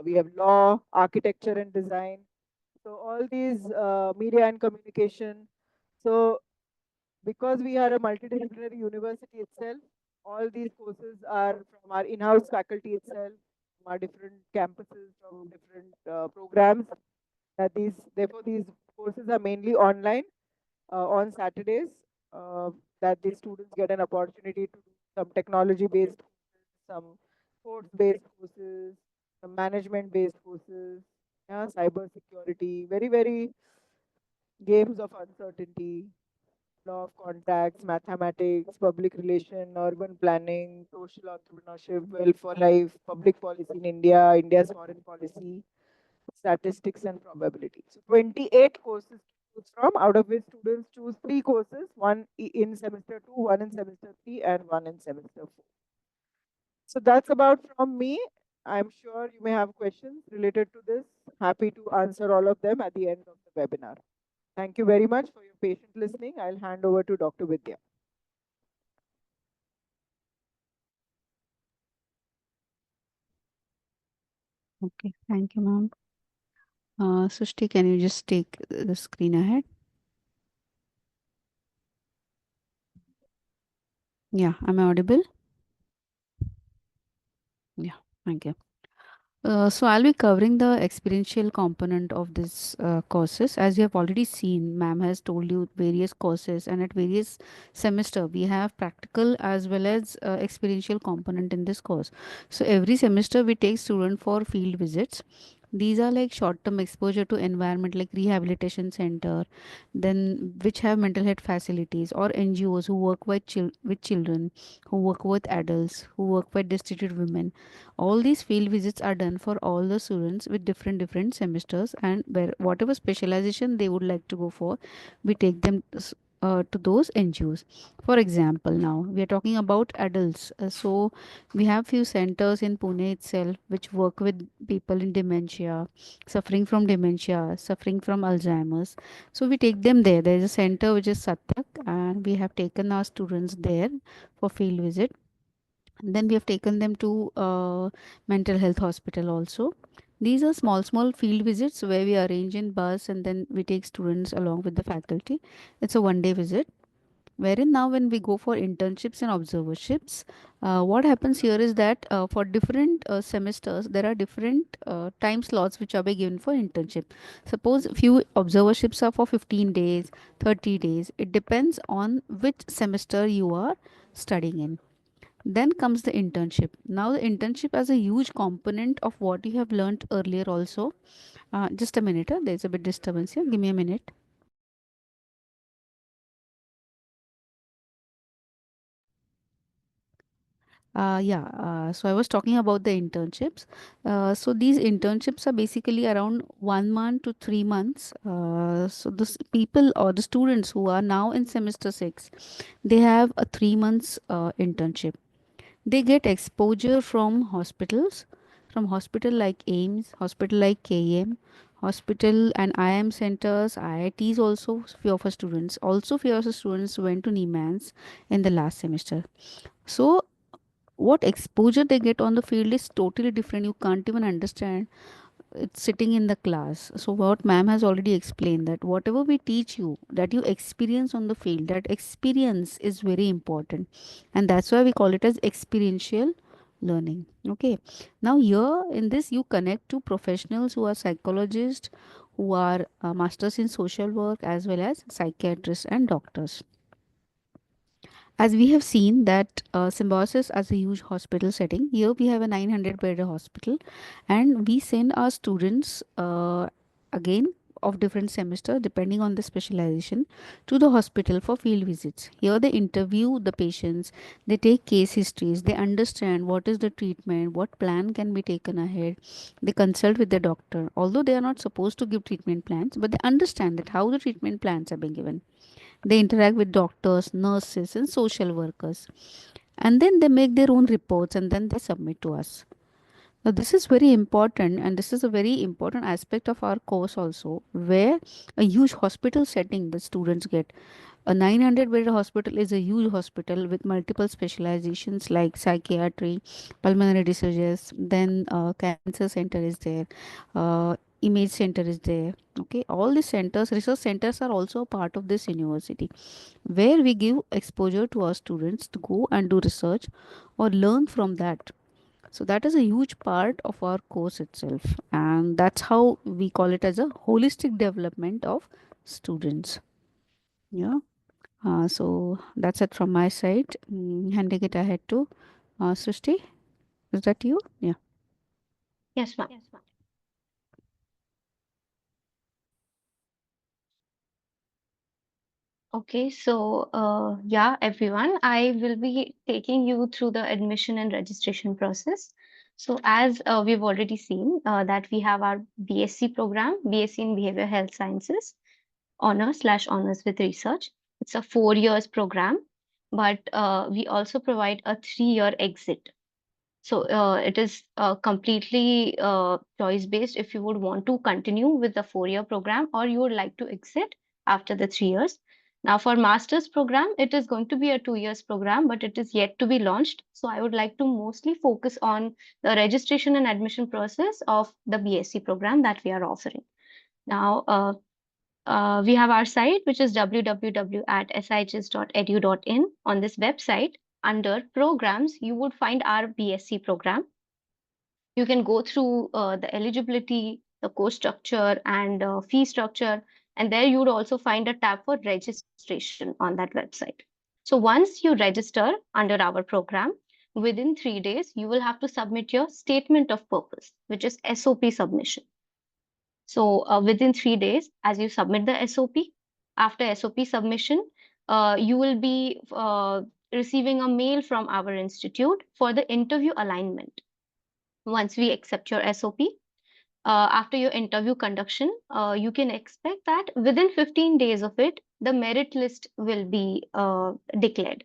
we have law, architecture and design. So all these, media and communication. So because we are a multidisciplinary university itself, all these courses are from our in-house faculty itself, from our different campuses, from different programs. Therefore, these courses are mainly online on Saturdays. Uh, that the students get an opportunity to do some technology-based courses, some sports-based courses, some management-based courses, yeah, cyber security, very, very games of uncertainty, law of contracts, mathematics, public relation, urban planning, social entrepreneurship, wealth for life, public policy in India, India's foreign policy, statistics and probability. So 28 courses to choose from, out of which students choose 3 courses, one in semester 2, one in semester 3, and one in semester 4. So that's about from me. I'm sure you may have questions related to this. Happy to answer all of them at the end of the webinar. Thank you very much for your patient listening. I'll hand over to Dr. Vidya. Okay, thank you, ma'am. Sushti, can you just take the screen ahead? Yeah, am I audible? Yeah, thank you. So I'll be covering the experiential component of this courses. As you have already seen, ma'am has told you various courses, and at various semester we have practical as well as experiential component in this course. So every semester we take student for field visits. These are like short-term exposure to environment like rehabilitation center, then which have mental health facilities, or NGOs who work with children, who work with adults, who work with destitute women. All these field visits are done for all the students with different semesters, and where whatever specialization they would like to go for, we take them to those NGOs. For example, now we are talking about adults. So we have few centers in Pune itself which work with people in dementia, suffering from Alzheimer's. So we take them there. There is a center which is Satyak, and we have taken our students there for field visit. And then we have taken them to mental health hospital also. These are small field visits where we arrange in bus and then we take students along with the faculty. It's a 1 day visit, wherein now when we go for internships and observerships, what happens here is that for different semesters there are different time slots which are being given for internship. Suppose few observerships are for 15 days, 30 days. It depends on which semester you are studying in. Then comes the internship. Now the internship has a huge component of what you have learned earlier also. Just a minute, there's a bit disturbance here, give me a minute. So I was talking about the internships. So these internships are basically around 1 month to 3 months. So people or the students who are now in semester 6, they have a 3 months internship. They get exposure from hospitals, from hospital like AIMS, hospital like KM, hospital and IM centers, IITs also. Few of our students, also few of our students went to NEMANS in the last semester. So what exposure they get on the field is totally different. You can't even understand. It's sitting in the class. So what ma'am has already explained, that whatever we teach you, that you experience on the field, that experience is very important, and that's why we call it as experiential learning. Okay, now here in this you connect to professionals who are psychologists, who are masters in social work, as well as psychiatrists and doctors. As we have seen that Symbiosis as a huge hospital setting, here we have a 900 bed hospital, and we send our students again of different semester depending on the specialization to the hospital for field visits. Here they interview the patients, they take case histories, they understand what is the treatment, what plan can be taken ahead. They consult with the doctor, although they are not supposed to give treatment plans, but they understand that how the treatment plans are being given. They interact with doctors, nurses, and social workers. And then they make their own reports and then they submit to us. Now, this is very important, and this is a very important aspect of our course also, where a huge hospital setting the students get. A 900 bed hospital is a huge hospital with multiple specializations like psychiatry, pulmonary diseases, then cancer center is there, image center is there. Okay, all these centers, research centers are also a part of this university, where we give exposure to our students to go and do research or learn from that. So that is a huge part of our course itself, and that's how we call it as a holistic development of students. Yeah. So that's it from my side. Handing it ahead to Srishti. Is that you? Yeah. Yes, ma'am. Okay, so yeah, everyone, I will be taking you through the admission and registration process. So as we've already seen that we have our BSc program, BSc in Behavioral Health Sciences, honors with research. It's a 4 years program, but we also provide a 3 year exit. So it is completely choice based if you would want to continue with the 4 year program or you would like to exit after the 3 years. Now, for master's program, it is going to be a 2 years program, but it is yet to be launched. So I would like to mostly focus on the registration and admission process of the BSc program that we are offering. Now, we have our site, which is www.shs.edu.in. On this website, under programs, you would find our BSc program. You can go through the eligibility, the course structure, and fee structure. And there you would also find a tab for registration on that website. So once you register under our program, within 3 days, you will have to submit your statement of purpose, which is SOP submission. So within 3 days, as you submit the SOP, after SOP submission, you will be receiving a mail from our institute for the interview alignment. Once we accept your SOP, after your interview conduction, you can expect that within 15 days of it, the merit list will be declared.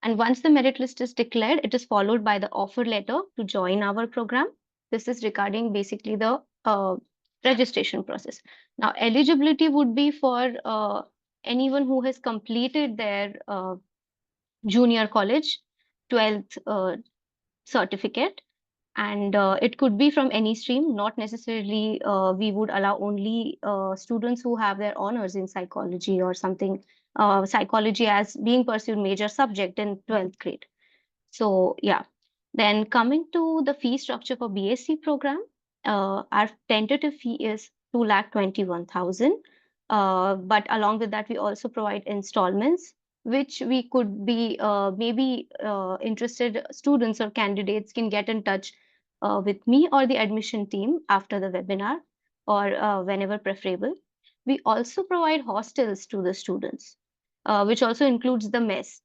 And once the merit list is declared, it is followed by the offer letter to join our program. This is regarding basically the registration process. Now, eligibility would be for anyone who has completed their junior college 12th certificate, and it could be from any stream, not necessarily we would allow only students who have their honors in psychology or something, psychology as being pursued major subject in 12th grade. So yeah, then coming to the fee structure for BSc program, our tentative fee is 2,21,000. But along with that, we also provide installments, which we could be maybe interested students or candidates can get in touch with me or the admission team after the webinar or whenever preferable. We also provide hostels to the students, which also includes the mess.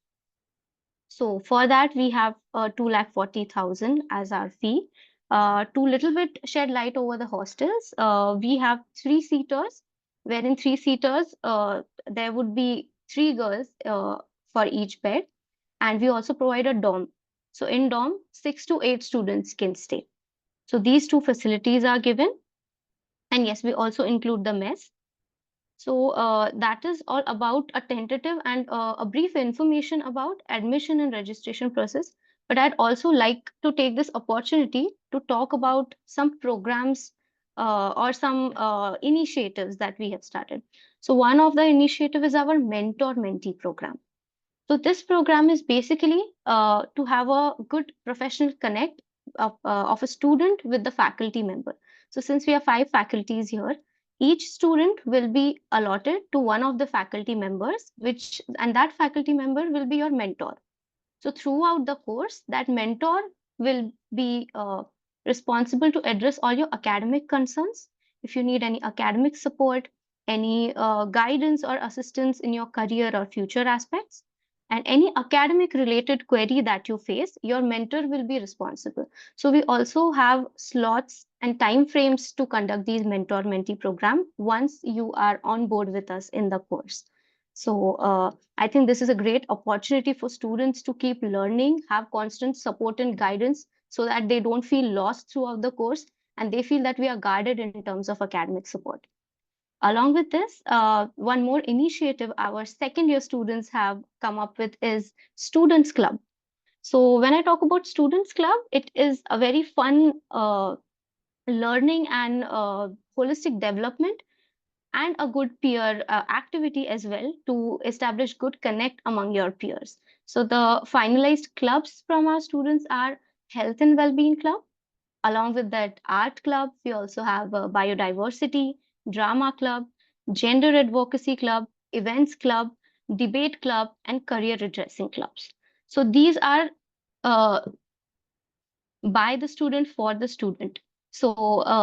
So for that, we have 2,40,000 as our fee. To little bit shed light over the hostels, we have three seaters, wherein three seaters, there would be three girls for each bed, and we also provide a dorm. So in dorm, 6 to 8 students can stay. So these two facilities are given, and yes, we also include the mess. So that is all about a tentative and a brief information about admission and registration process. But I'd also like to take this opportunity to talk about some programs or some initiatives that we have started. So one of the initiative is our mentor-mentee program. So this program is basically to have a good professional connect of a student with the faculty member. So since we have 5 faculties here, each student will be allotted to one of the faculty members, and that faculty member will be your mentor. So throughout the course, that mentor will be responsible to address all your academic concerns. If you need any academic support, any guidance or assistance in your career or future aspects, and any academic related query that you face, your mentor will be responsible. So we also have slots and time frames to conduct these mentor-mentee program once you are on board with us in the course. So I think this is a great opportunity for students to keep learning, have constant support and guidance so that they don't feel lost throughout the course and they feel that we are guided in terms of academic support. Along with this, one more initiative our second year students have come up with is Students Club. So when I talk about Students Club, it is a very fun learning and holistic development and a good peer activity as well to establish good connect among your peers. So the finalized clubs from our students are Health and Wellbeing Club. Along with that, Art Club, we also have Biodiversity, Drama Club, Gender Advocacy Club, Events Club, Debate Club, and Career Redressing Clubs. So these are uh, by the student for the student. So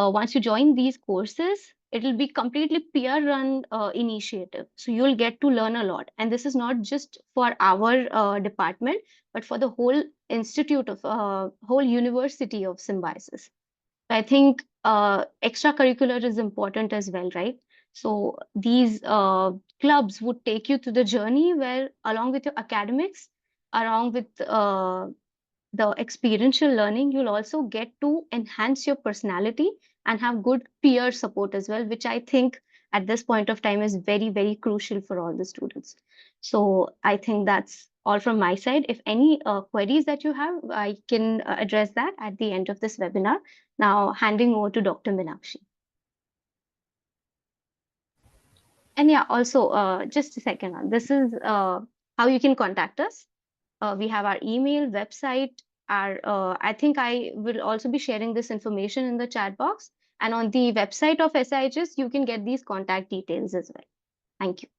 once you join these courses, it will be completely peer run initiative. So you'll get to learn a lot. And this is not just for our department, but for the whole institute of whole university of Symbiosis. I think extracurricular is important as well, right? So these clubs would take you to the journey where along with your academics, along with the experiential learning, you'll also get to enhance your personality and have good peer support as well, which I think at this point of time is very, very crucial for all the students. So I think that's all from my side. If any queries that you have, I can address that at the end of this webinar. Now handing over to Dr. Minakshi. And yeah, also just a second, this is how you can contact us. We have our email, website, our I think I will also be sharing this information in the chat box. And on the website of SIHS, you can get these contact details as well. Thank you.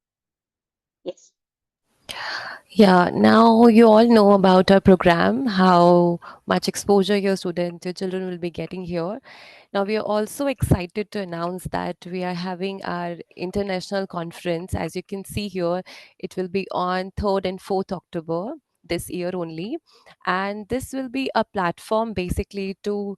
Yes. Yeah, now you all know about our program, how much exposure your students, your children will be getting here. Now, we are also excited to announce that we are having our international conference. As you can see here, it will be on 3rd and 4th October this year only. And this will be a platform basically to,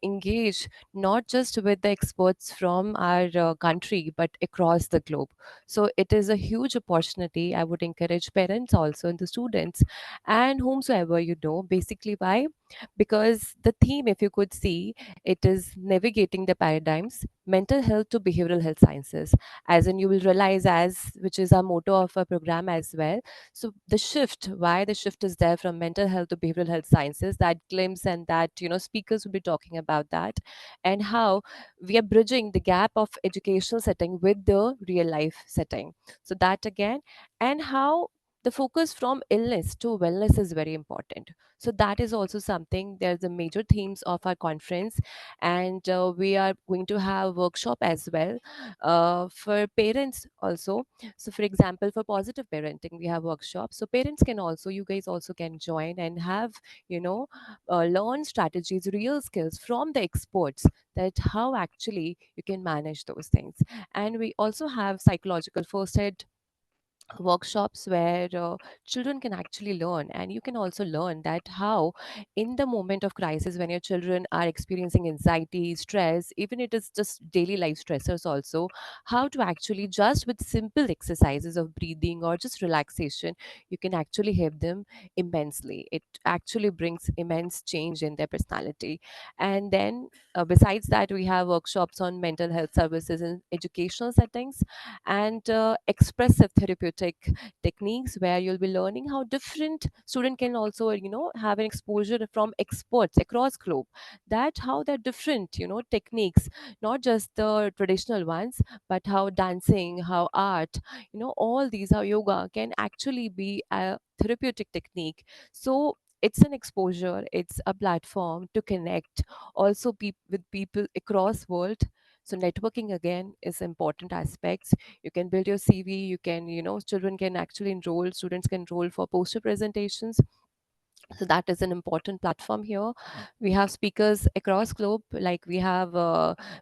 engage not just with the experts from our country, but across the globe. So it is a huge opportunity. I would encourage parents also and the students and whomsoever basically why? Because the theme, if you could see, it is navigating the paradigms, mental health to behavioral health sciences. As in, you will realize, as which is our motto of our program as well. So, the shift, why the shift is there from mental health to behavioral health sciences, that glimpse and that, speakers will be talking about that, and how we are bridging the gap of educational setting with the real life setting. So, that again, and how the focus from illness to wellness is very important. So that is also something. There's the major themes of our conference, and we are going to have workshop as well for parents also. So for example, for positive parenting we have workshops, so parents can also, you guys also can join and have, you know learn strategies, real skills from the experts, that how actually you can manage those things. And we also have psychological first aid workshops where children can actually learn, and you can also learn that how in the moment of crisis, when your children are experiencing anxiety, stress, even it is just daily life stressors also, how to actually just with simple exercises of breathing or just relaxation, you can actually help them immensely. It actually brings immense change in their personality. And then besides that, we have workshops on mental health services in educational settings, and expressive therapeutic techniques, where you'll be learning how different student can also, have an exposure from experts across globe, that how they're different, techniques, not just the traditional ones, but how dancing, how art, all these, how yoga can actually be a therapeutic technique. So it's an exposure, it's a platform to connect also with people across world. So networking again is important aspects. You can build your CV, you can, children can actually enroll, students can enroll for poster presentations. So that is an important platform here. We have speakers across globe, like we have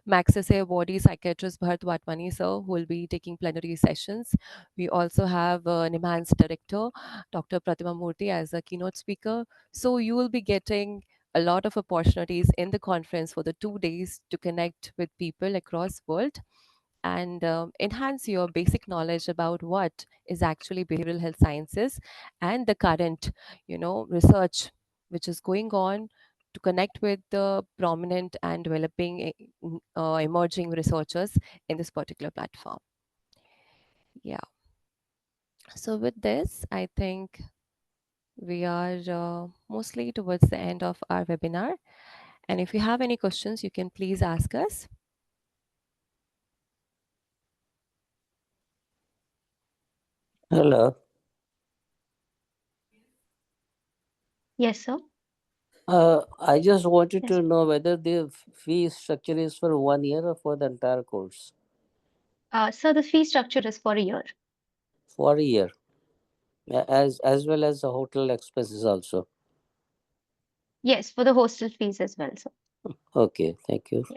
Maxis body psychiatrist Bharat Watmani sir, who will be taking plenary sessions. We also have Nimhan's director Dr. Pratima Murthy as a keynote speaker. So you will be getting a lot of opportunities in the conference for the 2 days to connect with people across world, and enhance your basic knowledge about what is actually behavioral health sciences, and the current, research which is going on, to connect with the prominent and developing emerging researchers in this particular platform. Yeah, so with this, I think we are mostly towards the end of our webinar, and if you have any questions, you can please ask us. Hello. Yes, sir. I just wanted Yes. to know whether the fee structure is for 1 year or for the entire course. So the fee structure is for a year. For a year, as well as the hotel expenses also. Yes, for the hostel fees as well, sir. Okay, thank you. Yeah.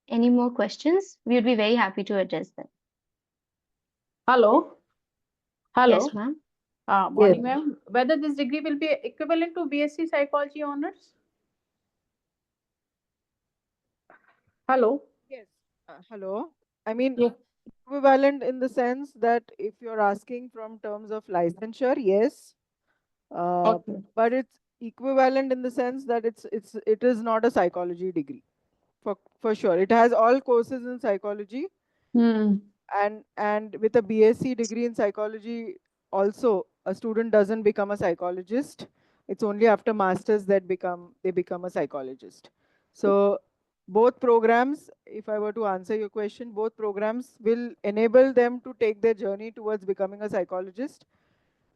Any more questions? We would be very happy to address them. Hello. Yes, Hello. ma'am. Yes. Morning, ma'am. Whether this degree will be equivalent to BSc Psychology honors? Hello. Yes. Hello. I mean, Yeah. equivalent in the sense that if you're asking from terms of licensure, yes, uh, Okay. but it's equivalent in the sense that it is not a psychology degree for sure. It has all courses in psychology, Hmm. and with a BSc degree in psychology, also a student doesn't become a psychologist. It's only after masters that they become a psychologist. So both programs, if I were to answer your question, both programs will enable them to take their journey towards becoming a psychologist,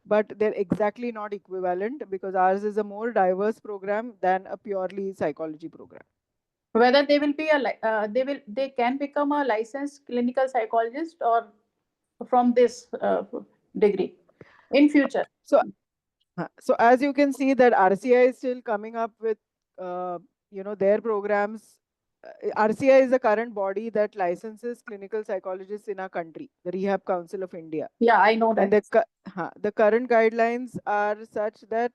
but they're exactly not equivalent, because ours is a more diverse program than a purely psychology program. Whether they will be they can become a licensed clinical psychologist or from this degree in future. So, so as you can see that RCI is still coming up with, uh, their programs. RCI is the current body that licenses clinical psychologists in our country, the Rehab Council of India. Yeah, I know And that. the current guidelines are such that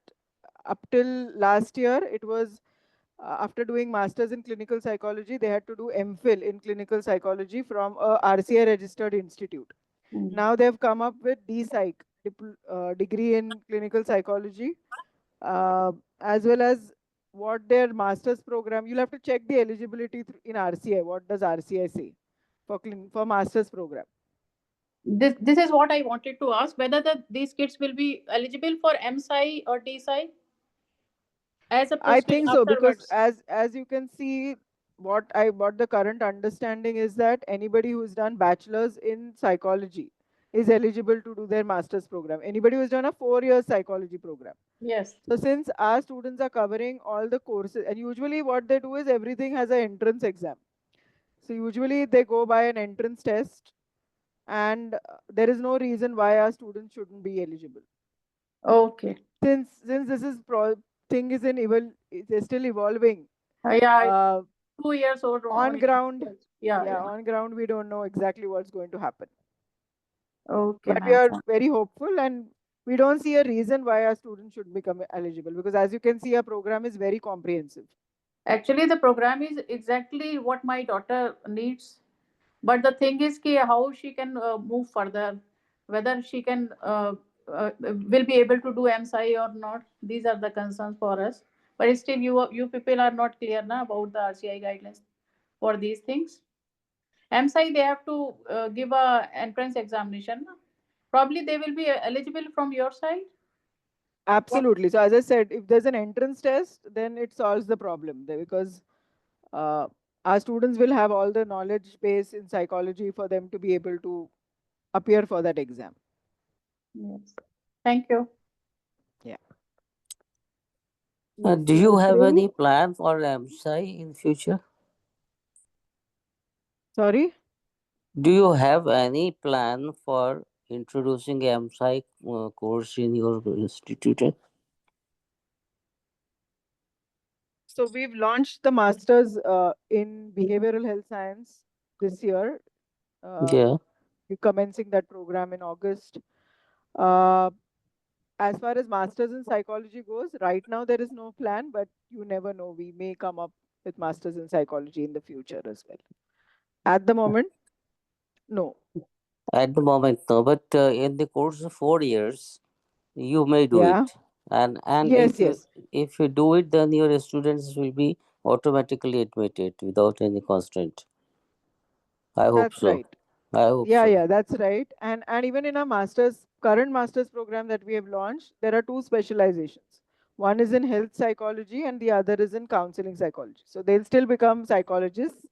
up till last year, it was after doing masters in clinical psychology, they had to do MPhil in clinical psychology from a RCI registered institute. Mm. Now they've come up with DPsych, degree in clinical psychology, uh, as well as what their master's program. You'll have to check the eligibility in RCI. What does RCI say for master's program? This is what I wanted to ask, whether these kids will be eligible for MSci or DSci as a I post think so, because afterwards. as you can see, what the current understanding is that anybody who's done bachelor's in psychology is eligible to do their master's program. Anybody who's done a 4 year psychology program. Yes. So since our students are covering all the courses, and usually what they do is everything has an entrance exam. So usually they go by an entrance test, and there is no reason why our students shouldn't be eligible. Okay. Since this is thing is in it's still evolving. Yeah, Uh, 2 years old on only. ground, Yeah, yeah, yeah. on ground we don't know exactly what's going to happen. Okay, But we ma'am. are very hopeful, and we don't see a reason why our students should become eligible, because as you can see, our program is very comprehensive. Actually, the program is exactly what my daughter needs. But the thing is, ki how she can move further, whether she can will be able to do MSci or not. These are the concerns for us. But still, you people are not clear na, about the RCI guidelines for these things. MSci they have to give a entrance examination. Probably they will be eligible from your side. What? Absolutely. So as I said, if there's an entrance test, then it solves the problem there, because uh, our students will have all the knowledge base in psychology for them to be able to appear for that exam. Yes. Thank you. Yeah. Do Yes, you have April. any plan for MSI in future? Sorry. Do you have any plan for introducing MSI course in your institute? So we've launched the masters in behavioral health science this year. Uh, Yeah. we're commencing that program in August. Uh, as far as masters in psychology goes, right now there is no plan, but you never know. We may come up with masters in psychology in the future as well. At the moment, no. At the moment, no. But in the course of 4 years, you may do Yeah. it. And Yes, yes. if you do it, then your students will be automatically admitted without any constraint. I hope That's so. right. I hope Yeah, so. yeah, that's right. And even in our masters, current masters program that we have launched, there are two specializations. One is in health psychology and the other is in counseling psychology. So they'll still become psychologists.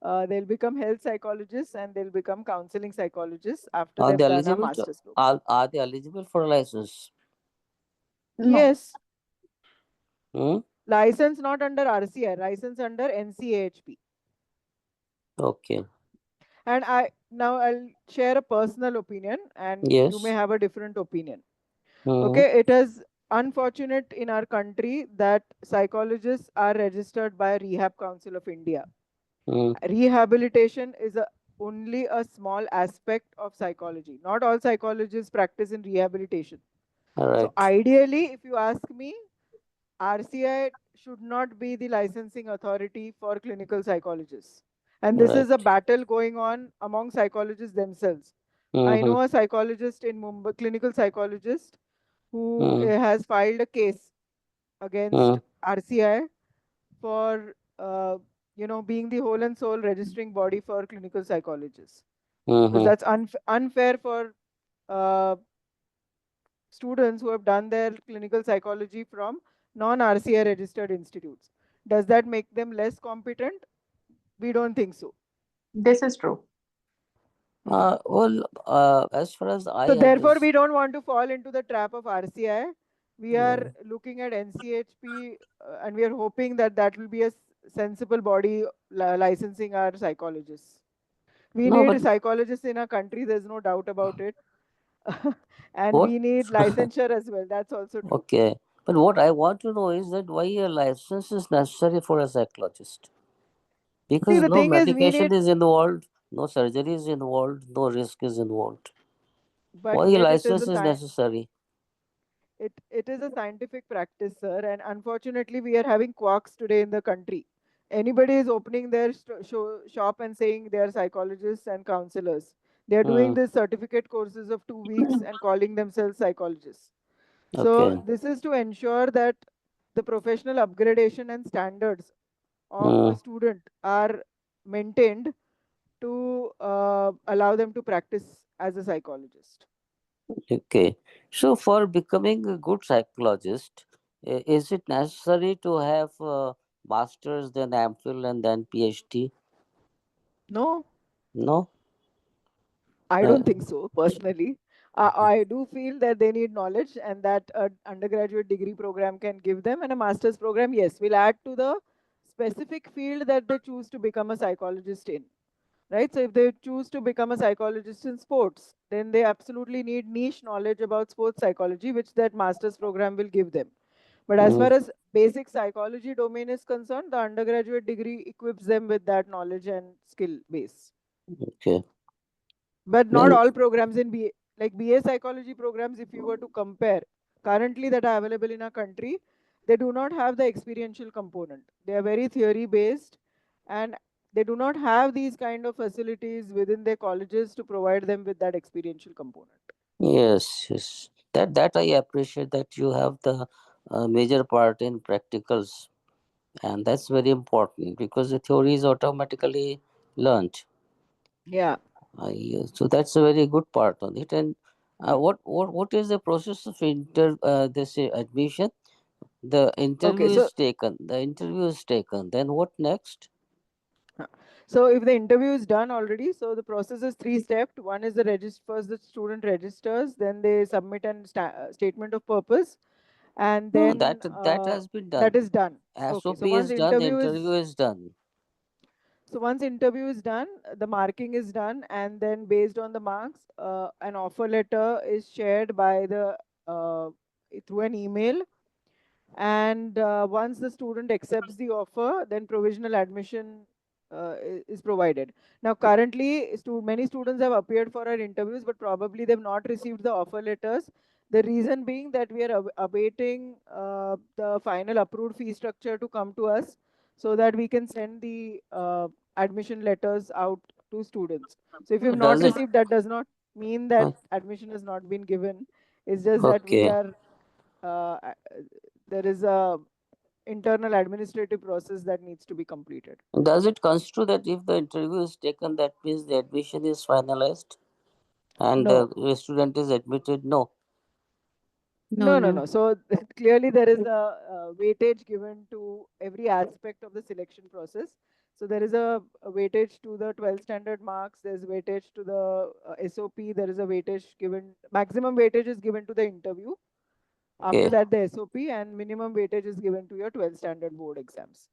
They'll become health psychologists and they'll become counseling psychologists after Are they they've done a eligible to master's program. are they eligible for a license? No. Yes, Hmm? license not under RCI, license under NCAHP. Okay. And I'll share a personal opinion, and you may Yes. have a different opinion. Hmm. Okay, it is unfortunate in our country that psychologists are registered by Rehab Council of India. Hmm. Rehabilitation is only a small aspect of psychology. Not all psychologists practice in rehabilitation. All So right. ideally, if you ask me, RCI should not be the licensing authority for clinical psychologists. And All this is a right. battle going on among psychologists themselves. I Hmm. know a psychologist in Mumbai, clinical psychologist, who Hmm. has filed a case Hmm. against RCI for being the whole and sole registering body for clinical psychologists, because Hmm. that's unfair for uh, students who have done their clinical psychology from non-RCI registered institutes. Does that make them less competent? We don't think so. This is true. Well, as far as So I therefore, we understand, don't want to fall into the trap of RCI. We are yeah. looking at NCHP, and we are hoping that that will be a sensible body licensing our psychologists. We No, need but psychologists in our country, there's no doubt about it. And what? we need licensure as well. That's also true. Okay. But what I want to know is that why a license is necessary for a psychologist? See, Because the no thing is, we medication need, is involved, no surgery is involved, no risk is involved. but Why a yet it is license a is science. necessary? It is a scientific practice, sir, and unfortunately, we are having quacks today in the country. Anybody is opening their shop and saying they are psychologists and counselors. They are doing Hmm. this certificate courses of 2 weeks and calling themselves psychologists. So, Okay. this is to ensure that the professional upgradation and standards of Hmm. a student are maintained to allow them to practice as a psychologist. Okay. So for becoming a good psychologist, is it necessary to have masters, then MPhil, and then PhD? No, No. I Uh, don't think so, personally. I do feel that they need knowledge and that an undergraduate degree program can give them, and a master's program, yes, will add to the specific field that they choose to become a psychologist in. Right? So, if they choose to become a psychologist in sports, then they absolutely need niche knowledge about sports psychology, which that master's program will give them. But as mm, far as basic psychology domain is concerned, the undergraduate degree equips them with that knowledge and skill base. okay. But not Then all programs in BA, like BA psychology programs, if you were to compare currently that are available in our country, they do not have the experiential component. They are very theory based, and they do not have these kind of facilities within their colleges to provide them with that experiential component. yes, yes. That I appreciate that you have the major part in practicals, and that's very important because the theory is automatically learned. Yeah. So that's a very good part on it. And what is the process of this admission? The interview Okay. is taken. The interview is taken. Then what next? Huh. So if the interview is done already, so the process is three-stepped. One is the first the student registers, then they submit an statement of purpose, and No, then that has been that done. is done. Okay, SOP so once is done. interview Interview is is done. done, the marking is done, and then based on the marks, an offer letter is shared by the through an email, and once the student accepts the offer, then provisional admission is provided. Now, currently, many students have appeared for our interviews, but probably they've not received the offer letters. The reason being that we are awaiting the final approved fee structure to come to us so that we can send the admission letters out to students. So if you've not Does it? received, that does not mean that uh, admission has not been given. It's just that we Okay. are there is a internal administrative process that needs to be completed. Does it construe that if the interview is taken, that means the admission is finalized and No, the student is admitted? No. No, no. no. So clearly there is a weightage given to every aspect of the selection process. So there is a weightage to the 12 standard marks. There's weightage to the SOP. There is a weightage given. Maximum weightage is given to the interview. After Okay. that, the SOP, and minimum weightage is given to your 12 standard board exams.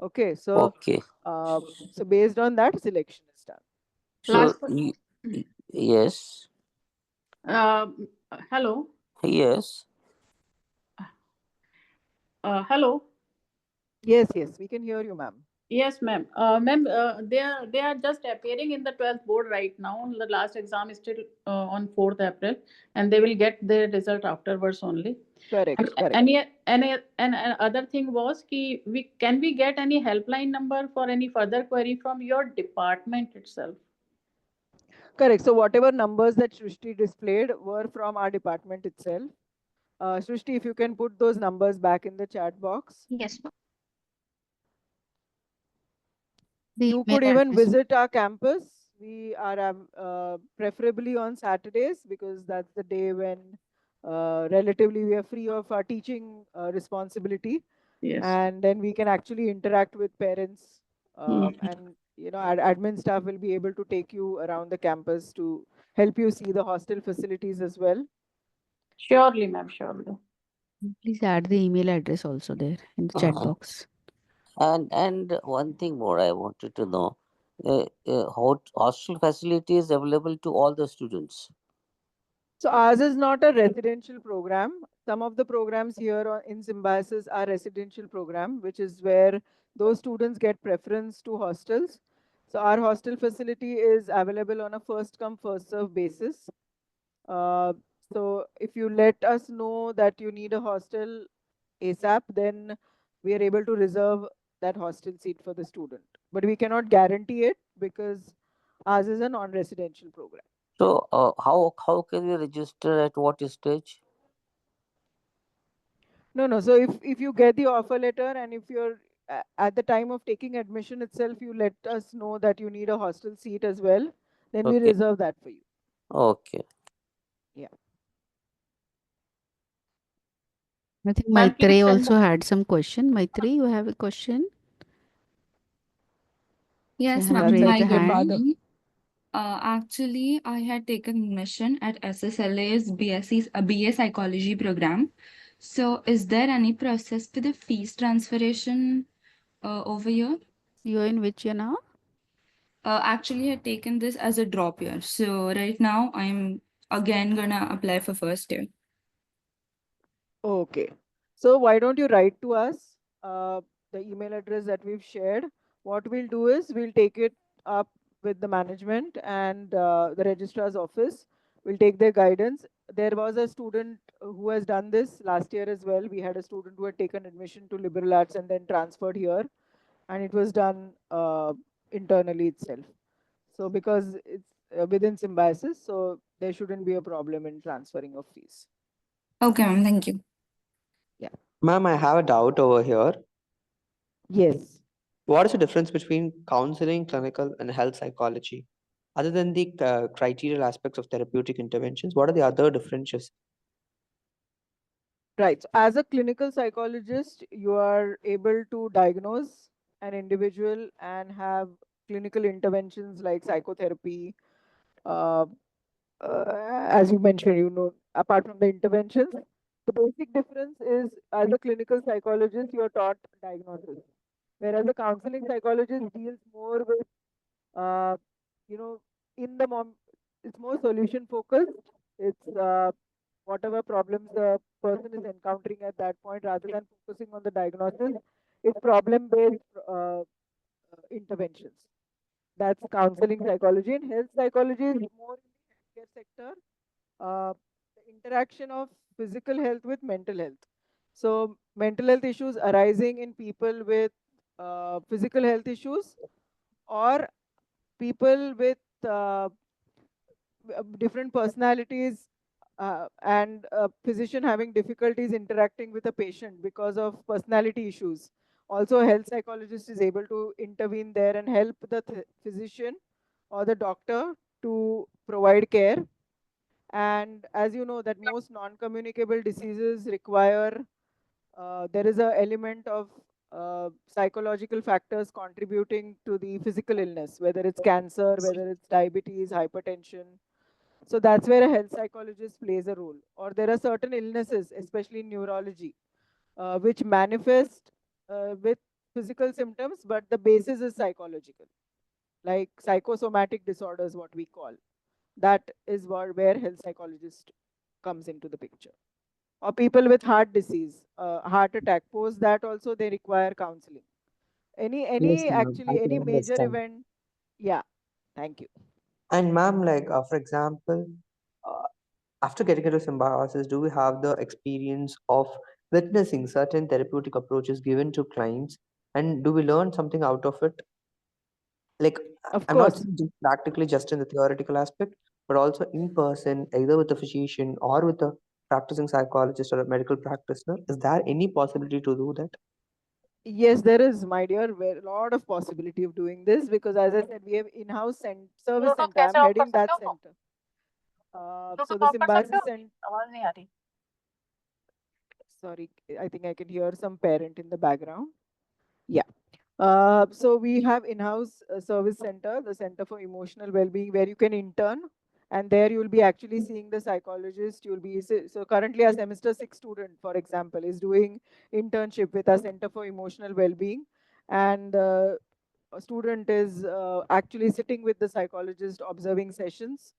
Okay, so Okay. uh, so based on that, selection is done. So Last one. yes, Hello. yes. Hello. Yes, we can hear you, ma'am. Yes, ma'am. Ma'am, they are just appearing in the 12th board right now. The last exam is still on 4th April, and they will get their result afterwards only. Correct, And correct. and other thing was ki we get any helpline number for any further query from your department itself? Correct. So whatever numbers that Srishti displayed were from our department itself. Srishti, if you can put those numbers back in the chat box. Yes, ma'am. The You email could even address. visit our campus. We are preferably on Saturdays because that's the day when relatively we are free of our teaching responsibility, Yes. and then we can actually interact with parents, Mhm. and admin staff will be able to take you around the campus to help you see the hostel facilities as well. Surely, ma'am. Surely. Please add the email address also there in the chat Uh, box. And one thing more I wanted to know, hostel facility is available to all the students. So ours is not a residential program. Some of the programs here in Symbiosis are residential program, which is where those students get preference to hostels. So our hostel facility is available on a first come first serve basis. Uh, so if you let us know that you need a hostel ASAP, then we are able to reserve that hostel seat for the student. But we cannot guarantee it because ours is a non-residential program. So how can we register at what stage? No, no. So if you get the offer letter and if you're at the time of taking admission itself, you let us know that you need a hostel seat as well, then we Okay, reserve that for you. okay. Yeah. I think Ma'am, please Maitreyi tell also the had some question. Maitreyi, you have a question? She Yes, had ma'am. That's, I raised Hi, a think, your good hand. father. morning. Actually, I had taken admission at SSLA's BA Psychology program. So, is there any process for the fees transferation over here? You're in which year now? Actually, I had taken this as a drop year. So, right now, I'm again gonna apply for first year. Okay. So why don't you write to us the email address that we've shared? What we'll do is we'll take it up with the management and the registrar's office. We'll take their guidance. There was a student who has done this last year as well. We had a student who had taken admission to liberal arts and then transferred here, and it was done internally itself. So because it's within Symbiosis, so there shouldn't be a problem in transferring of fees. Okay, ma'am. Thank you. Yeah. Ma'am, I have a doubt over here. Yes. What is the difference between counseling, clinical, and health psychology? Other than the criteria aspects of therapeutic interventions, what are the other differences? Right. So as a clinical psychologist, you are able to diagnose an individual and have clinical interventions like psychotherapy. Uh, as you mentioned, apart from the interventions, the basic difference is as a clinical psychologist, you are taught diagnosis, whereas a counseling psychologist deals more with, uh, you know, in the mom, it's more solution focused. It's whatever problems the person is encountering at that point, rather than focusing on the diagnosis, it's problem based interventions. That's counseling psychology. And health psychology is more in the healthcare sector, the interaction of physical health with mental health. So mental health issues arising in people with physical health issues, or people with different personalities, and a physician having difficulties interacting with a patient because of personality issues. Also, a health psychologist is able to intervene there and help the physician or the doctor to provide care. And as you know, that most non-communicable diseases require, there is a element of psychological factors contributing to the physical illness, whether it's cancer, whether it's diabetes, hypertension. So that's where a health psychologist plays a role. Or there are certain illnesses, especially in neurology, which manifest with physical symptoms, but the basis is psychological, like psychosomatic disorders, what we call. That is where health psychologist comes into the picture. Or people with heart disease, heart attack, post that also they require counseling. Yes, Any ma'am, I actually can any major understand. event. Yeah, thank you. And ma'am, like for example, uh, after getting into symbiosis, do we have the experience of witnessing certain therapeutic approaches given to clients, and do we learn something out of it? Like, Of I'm not course. saying just practically just in the theoretical aspect, but also in person, either with a physician or with a practicing psychologist or a medical practitioner. Is there any possibility to do that? Yes, there is, my dear, a lot of possibility of doing this, because, as I said, we have in-house service Bluetooth center. I'm कैसे of कर heading सकते that हो तुम? center. So Bluetooth the of कर सकते symbiosis हो? center. आवाज नहीं आ रही. Sorry, I think I can hear some parent in the background. Yeah. So we have in-house service center, the Center for Emotional Wellbeing, where you can intern, and there you will be actually seeing the psychologist. You'll be so currently a semester 6 student, for example, is doing internship with our Center for Emotional Wellbeing, and a student is actually sitting with the psychologist, observing sessions,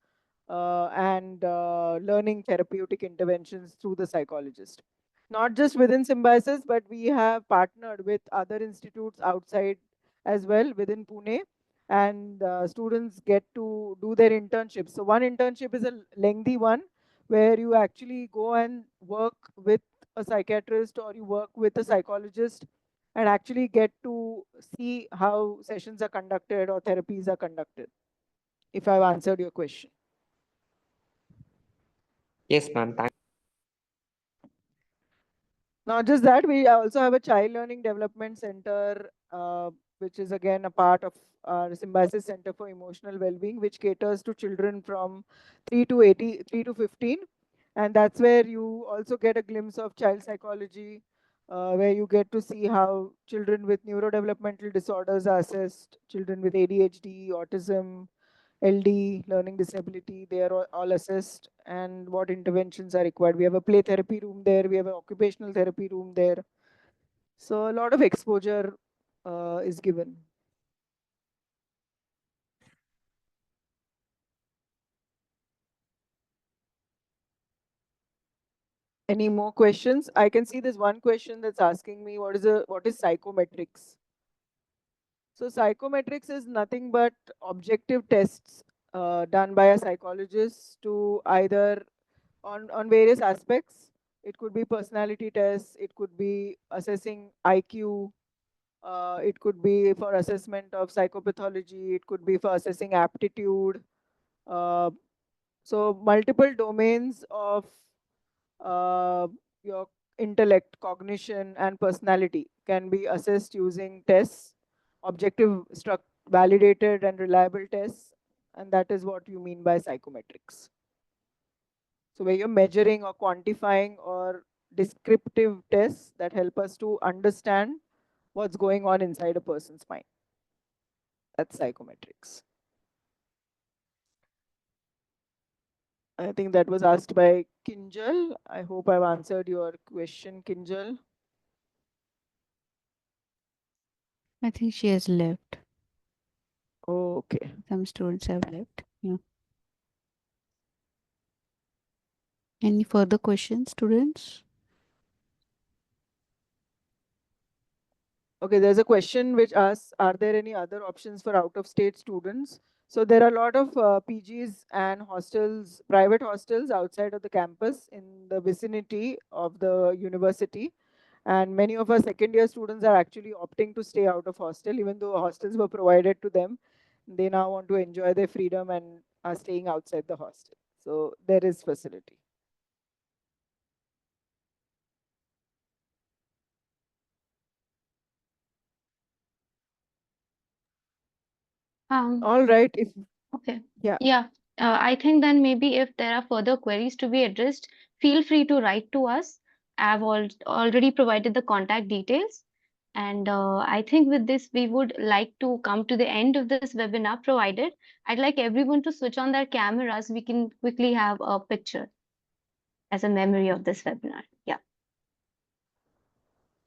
and learning therapeutic interventions through the psychologist. Not just within Symbiosis, but we have partnered with other institutes outside as well within Pune, and students get to do their internships. So, one internship is a lengthy one where you actually go and work with a psychiatrist or you work with a psychologist and actually get to see how sessions are conducted or therapies are conducted, if I've answered your question. Yes, ma'am. Not just that, we also have a child learning development center, which is again a part of our Symbiosis Center for Emotional Wellbeing, which caters to children from 3 to 15. And that's where you also get a glimpse of child psychology, where you get to see how children with neurodevelopmental disorders are assessed, children with ADHD, autism, LD, learning disability, they are all assessed, and what interventions are required. We have a play therapy room there, we have an occupational therapy room there. So a lot of exposure is given. Any more questions? I can see there's one question that's asking me what is psychometrics? So psychometrics is nothing but objective tests done by a psychologist to either on various aspects. It could be personality tests, it could be assessing IQ, it could be for assessment of psychopathology, it could be for assessing aptitude. Uh, so multiple domains of uh, your intellect, cognition, and personality can be assessed using tests, objective, validated, and reliable tests, and that is what you mean by psychometrics. So where you're measuring or quantifying or descriptive tests that help us to understand what's going on inside a person's mind. That's psychometrics. I think that was asked by Kinjal. I hope I've answered your question, Kinjal. I think she has left. Okay. Some students have left. Yeah. Any further questions, students? Okay, there's a question which asks, are there any other options for out-of-state students? So there are a lot of PGs and hostels, private hostels outside of the campus in the vicinity of the university. And many of our second year students are actually opting to stay out of hostel, even though hostels were provided to them. They now want to enjoy their freedom and are staying outside the hostel. So there is facility. Um, All right. okay. Yeah. Yeah. I think then maybe if there are further queries to be addressed, feel free to write to us. I've already provided the contact details. And I think with this, we would like to come to the end of this webinar provided. I'd like everyone to switch on their cameras. We can quickly have a picture as a memory of this webinar. Yeah.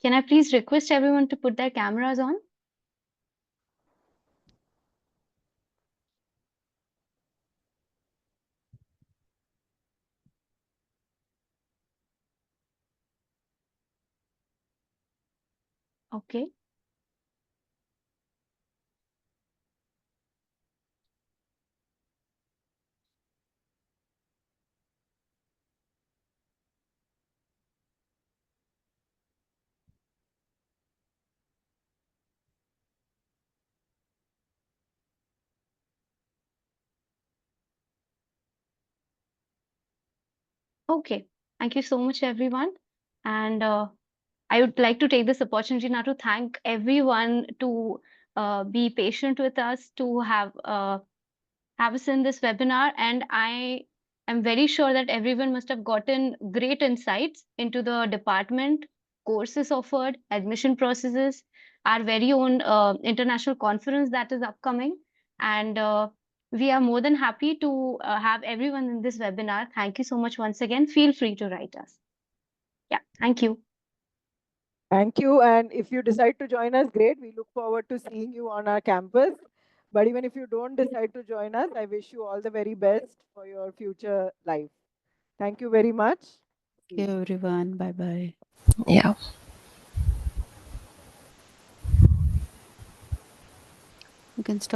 Can I please request everyone to put their cameras on? Okay. Okay. Thank you so much, everyone. And I would like to take this opportunity now to thank everyone to be patient with us, to have us in this webinar. And I am very sure that everyone must have gotten great insights into the department, courses offered, admission processes, our very own international conference that is upcoming. And we are more than happy to have everyone in this webinar. Thank you so much once again. Feel free to write us. Yeah, thank you. Thank you. And if you decide to join us, great. We look forward to seeing you on our campus. But even if you don't decide to join us, I wish you all the very best for your future life. Thank you very much. Thank you, everyone. Bye bye. Yeah. You can stop.